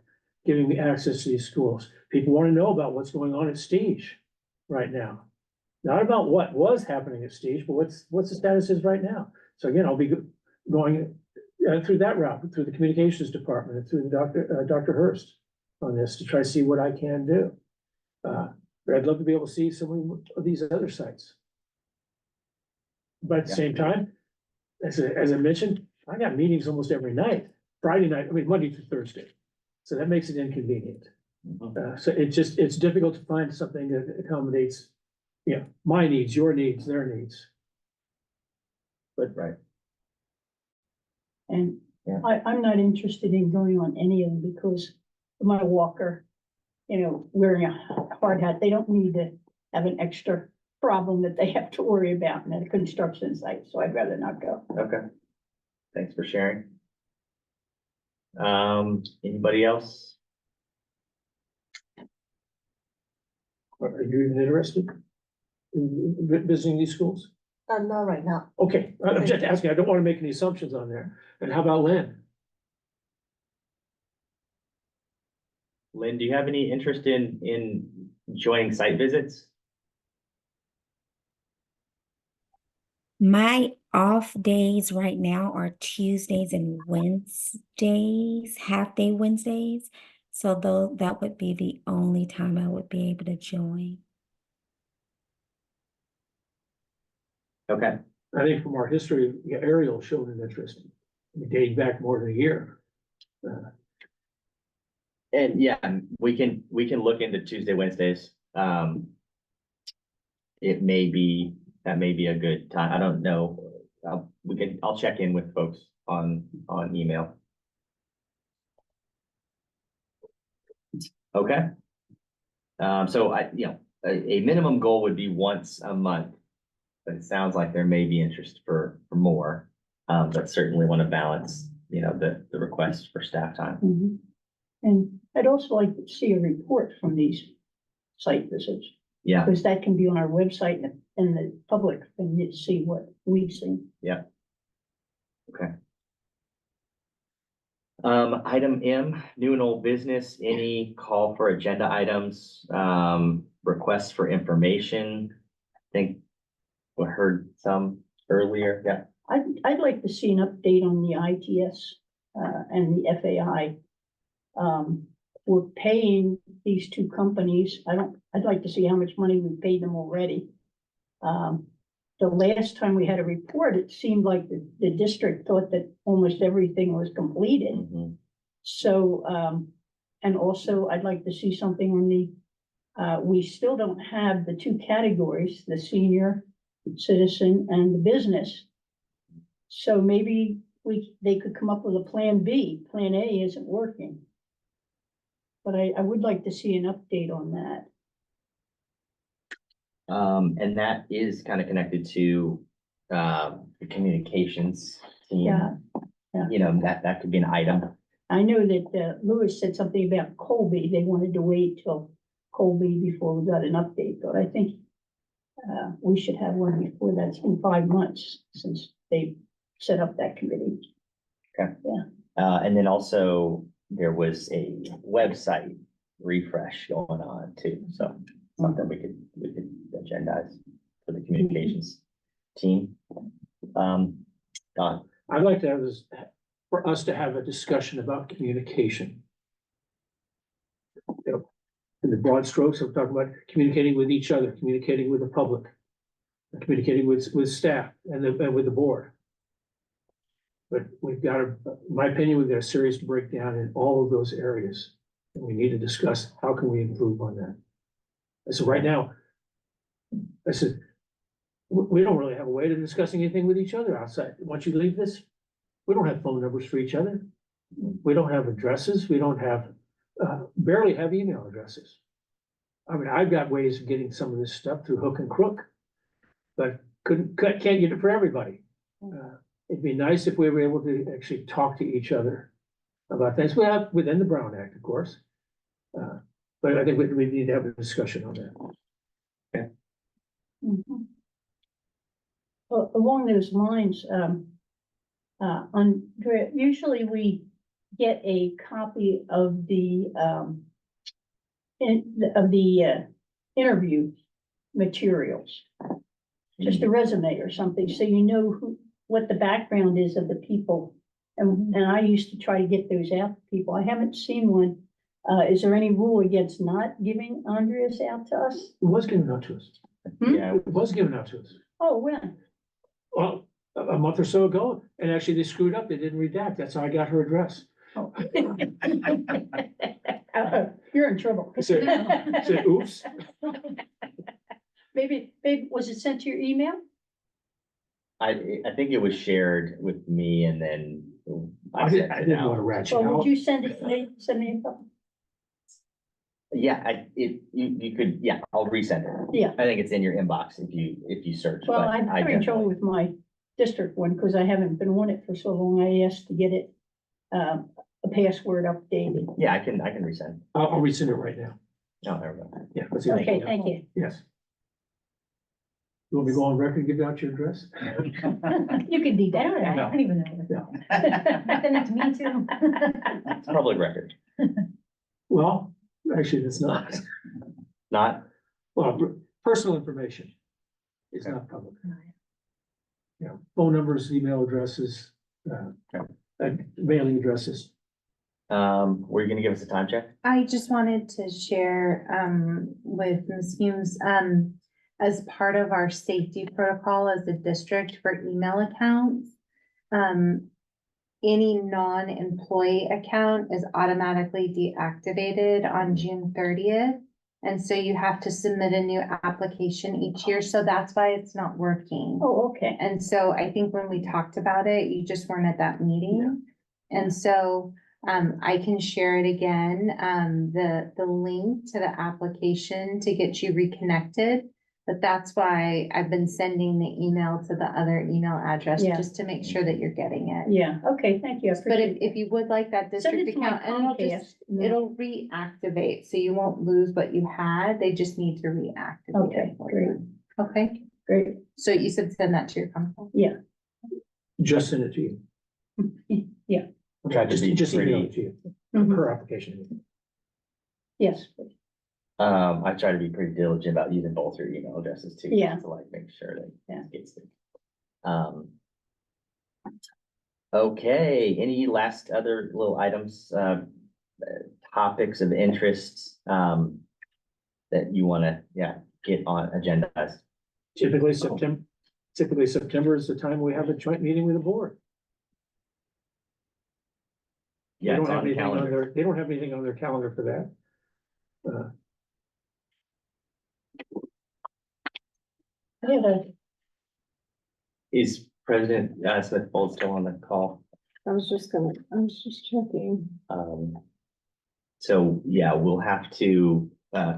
giving me access to these schools. People want to know about what's going on at Stige right now. Not about what was happening at Stige, but what's the status is right now. So again, I'll be going through that route, through the communications department and through the Dr. Hurst on this to try to see what I can do. But I'd love to be able to see some of these other sites. But at the same time, as I mentioned, I got meetings almost every night, Monday through Thursday. So that makes it inconvenient. So it's difficult to find something that accommodates, my needs, your needs, their needs. But Right. And Yeah. I'm not interested in going on any of them because my walker, wearing a hard hat, they don't need to have an extra problem that they have to worry about in a construction site, so I'd rather not go. Okay. Thanks for sharing. Anybody else? are you even interested in visiting these schools? Not right now. Okay, I'm just asking, I don't want to make any assumptions on there. And how about Lynn? Lynn, do you have any interest in joining site visits? My off days right now are Tuesdays and Wednesdays, half day Wednesdays. So though that would be the only time I would be able to join. Okay, I think from our history, Ariel showed an interest dating back more than a year. and yeah, we can look into Tuesday, Wednesdays. That may be a good time. I don't know. I'll check in with folks on email. Okay. So a minimum goal would be once a month, but it sounds like there may be interest for more. But certainly want to balance, the request for staff time. Mhm. And I'd also like to see a report from these site visits, Yeah, because that can be on our website and the public can see what we've seen. okay. Item M, new and old business, any call for agenda items, requests for information? I think we heard some earlier, yeah. I'd like to see an update on the ITS, and the FAI. We're paying these two companies. I'd like to see how much money we paid them already. The last time we had a report, it seemed like the district thought that almost everything was completed. Mhm. So, and also I'd like to see something on we still don't have the two categories, the senior citizen and the business. So maybe they could come up with a plan B. Plan A isn't working. But I would like to see an update on that. And that is kind of connected to, the communications team. Yeah, yeah. That could be an item. I know that Lewis said something about Colby. They wanted to wait till Colby before we got an update, but I think we should have one before that. It's been 5 months since they set up that committee. And then also there was a website refresh going on too, so something we could agendize for the communications team. Don, I'd like to have this, for us to have a discussion about communication. In the broad strokes, I'm talking about communicating with each other, communicating with the public, communicating with staff and with the board. But we've got in my opinion, we've got a serious breakdown in all of those areas. And we need to discuss how can we improve on that. And so right now, I said, we don't really have a way to discuss anything with each other outside. Once you leave this, we don't have phone numbers for each other. We don't have addresses. We don't have, barely have email addresses. I mean, I've got ways of getting some of this stuff through hook and crook, but can't get it for everybody. It'd be nice if we were able to actually talk to each other about things, well, within the Brown Act, of course. But I think we need to have a discussion on that. Mhm. Well, along those lines, Andrea, usually we get a copy of the, interview materials. Just a resume or something, so you know what the background is of the people. And I used to try to get those out to people. I haven't seen one. Is there any rule against not giving Andreas out to us? It was given out to us. Hmm? Yeah, It was given out to us. Oh, when? Well, a month or so ago, and actually they screwed up. They didn't redact. That's how I got her address. Oh. You're in trouble. I said, oops. Maybe, was it sent to your email? I think it was shared with me and then I sent it didn't want to out. ratchet Or would out. you send it to me, send me a copy? Yeah, you could, yeah, I'll resend it. Yeah. I think it's in your inbox if you search. Well, but I'm I having trouble definitely- with my district one, because I haven't been on it for so long. I asked to get it, a password updated. Yeah, I can resend. I'll resend it right now. No, there we go. Yeah. let's see. Okay, thank you. Yes. You want me to go on record and give out your address? You can do I don't, that. I don't even know. Send it to me too. It's public record, Well, actually, it's not. not, Well, personal information is not public. Yeah, phone numbers, email addresses, mailing addresses. were you gonna give us a time check? I just wanted to share with Ms. Humes, as part of our safety protocol as a district for email accounts. Any non-employee account is automatically deactivated on June 30th. And so you have to submit a new application each year, so that's why it's not working. Oh, okay. And so I think when we talked about it, you just weren't at that meeting. And so I can share it again, the link to the application to get you reconnected. But that's why I've been sending the email to the other email address, Yeah. just to make sure that you're getting it. Yeah, okay, thank you. I But appreciate if you would like that it. Send district it to my account, and Comcast. it'll reactivate, so you won't lose what you had, they just need to reactivate Okay, it for great. you. Okay, Great, so you said send that to your company. Just send it to you. yeah, Tried to be Just email pretty- it to you, mhm, per application. yes, I try to be pretty diligent about using both your email addresses too. Yeah. To like make sure that Yeah. it gets there. Okay, any last other little items, topics of interest, that you wanna, get on agendas? Typically September is the time we have a joint meeting with the board. They Yeah, don't it's have on the anything on calendar. they don't have anything on their calendar for that. I have a, Is President Smith Bold still on the call? I was just checking. So, yeah, we'll have to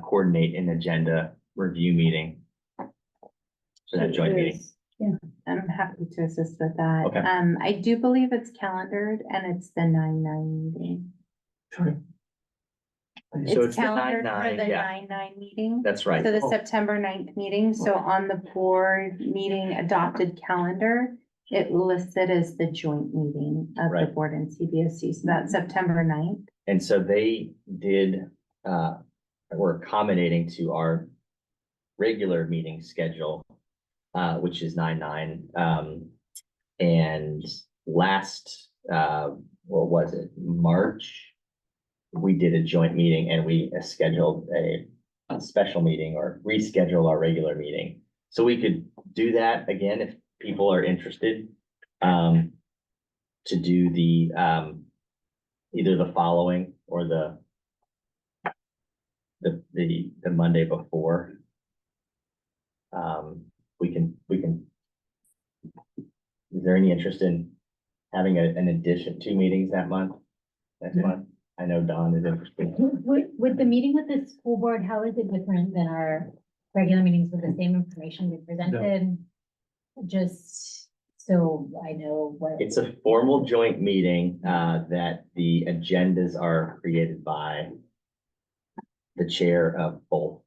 coordinate an agenda review meeting. For that joint meeting. I'm happy to assist with that. Okay. I do believe it's calendared and it's the 9/9 meeting. Sorry. So It's the calendared for 9/9, the yeah. 9/9 meeting. That's right. So the Oh. September 9th meeting, so on the board meeting adopted calendar, it listed as the joint meeting of the Right. board and CBSC, so that's September 9th. And so they did, were accommodating to our regular meeting schedule, which is 9/9. And last, what was it, March? We did a joint meeting and we scheduled a special meeting or reschedule our regular meeting. So we could do that again if people are interested, to do the, either the following or the Monday before. We can. Is there any interest in having an addition, 2 meetings that month? Next month? I know Dawn is interested. With the meeting with the school board, how is it different than our regular meetings with the same information we presented? Just so I know what. It's a formal joint meeting, that the agendas are created by the chair of both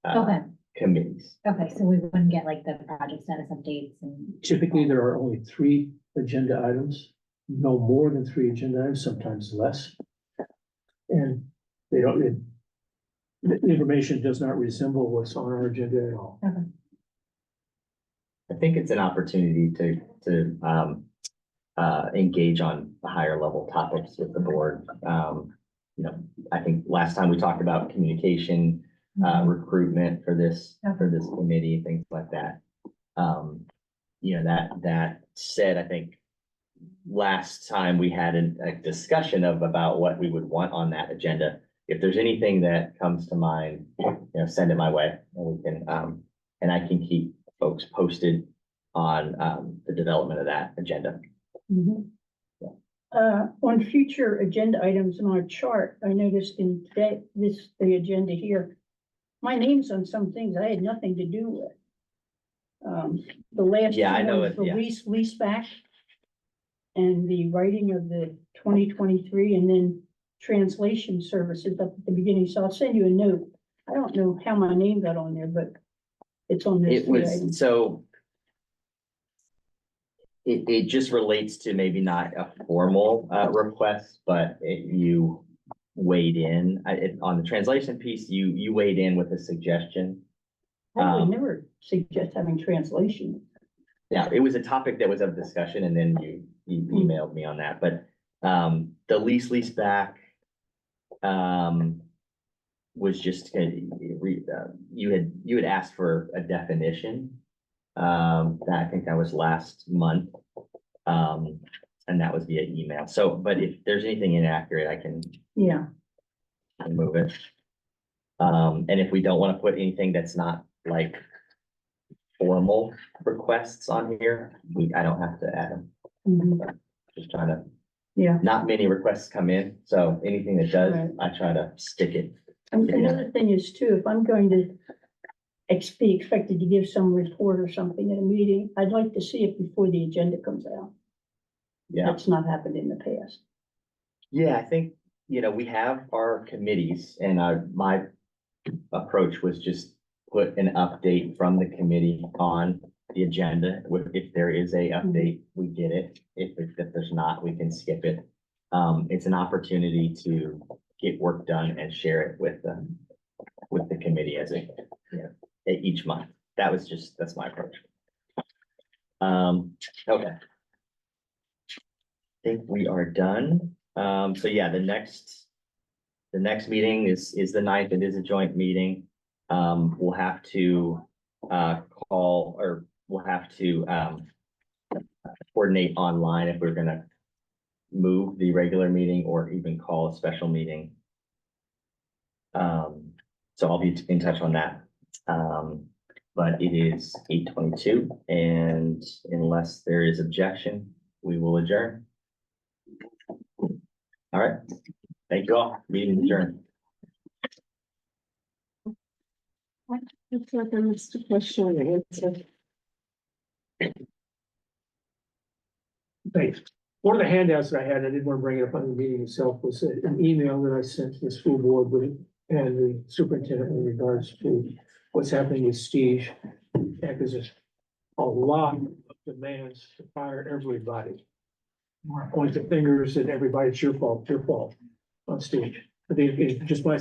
Okay, committees. okay, so we wouldn't get like the project status updates and. Typically, there are only 3 agenda items, no more than 3 agenda items, sometimes less. And they don't, the information does not resemble what's on our agenda at all. I think it's an opportunity to engage on the higher level topics with the board. You know, I think last time we talked about communication, recruitment for this committee, things like that. You know, that said, I think last time we had a discussion about what we would want on that agenda. If there's anything that comes to mind, you know, send it my way and we can, and I can keep folks posted on, the development of that agenda. Mhm. On future agenda items in our chart, I noticed in today, the agenda here, my name's on some things I had nothing to do with. The last Yeah, I two know ones, it, the yeah. lease back and the writing of the 2023 and then translation services up at the beginning. So I'll send you a note. I don't know how my name got on there, but it's on those It three was, items. so it just relates to maybe not a formal, request, but you weighed in, on the translation piece, you weighed in with a suggestion. I would never suggest having translation. Yeah, it was a topic that was of discussion and then you emailed me on that, but, the lease back, was just, you had asked for a definition. I think that was last month. And that was via email. So, but if there's anything inaccurate, I can Yeah, remove it. And if we don't want to put anything that's not like formal requests on here, I don't have to add them. mhm, Just trying to, yeah. not many requests come in, so anything that does, Right. I try to stick it. And another thing is too, if I'm going to be expected to give some report or something at a meeting, I'd like to see it before the agenda comes out. Yeah. That's not happened in the past. Yeah, I think, you know, we have our committees and my approach was just put an update from the committee on the agenda. If there is a update, we get it. If there's not, we can skip it. It's an opportunity to get work done and share it with the committee as each month. That's my approach. Okay. I think we are done. So yeah, the next meeting is the 9th. It is a joint meeting. We'll have to, coordinate online if we're gonna move the regular meeting or even call a special meeting. So I'll be in touch on that. But it is 8:22 and unless there is objection, we will adjourn. All right. Thank you all. Meeting adjourned. Looks like I missed a question and answer. Thanks. One of the handouts that I had, I didn't want to bring it up on the meeting itself, was an email that I sent to the school board and the superintendent in regards to what's happening with Steve. Yeah, because there's a lot of demands to fire everybody. Point the fingers at everybody, it's your fault on stage. I think it's just my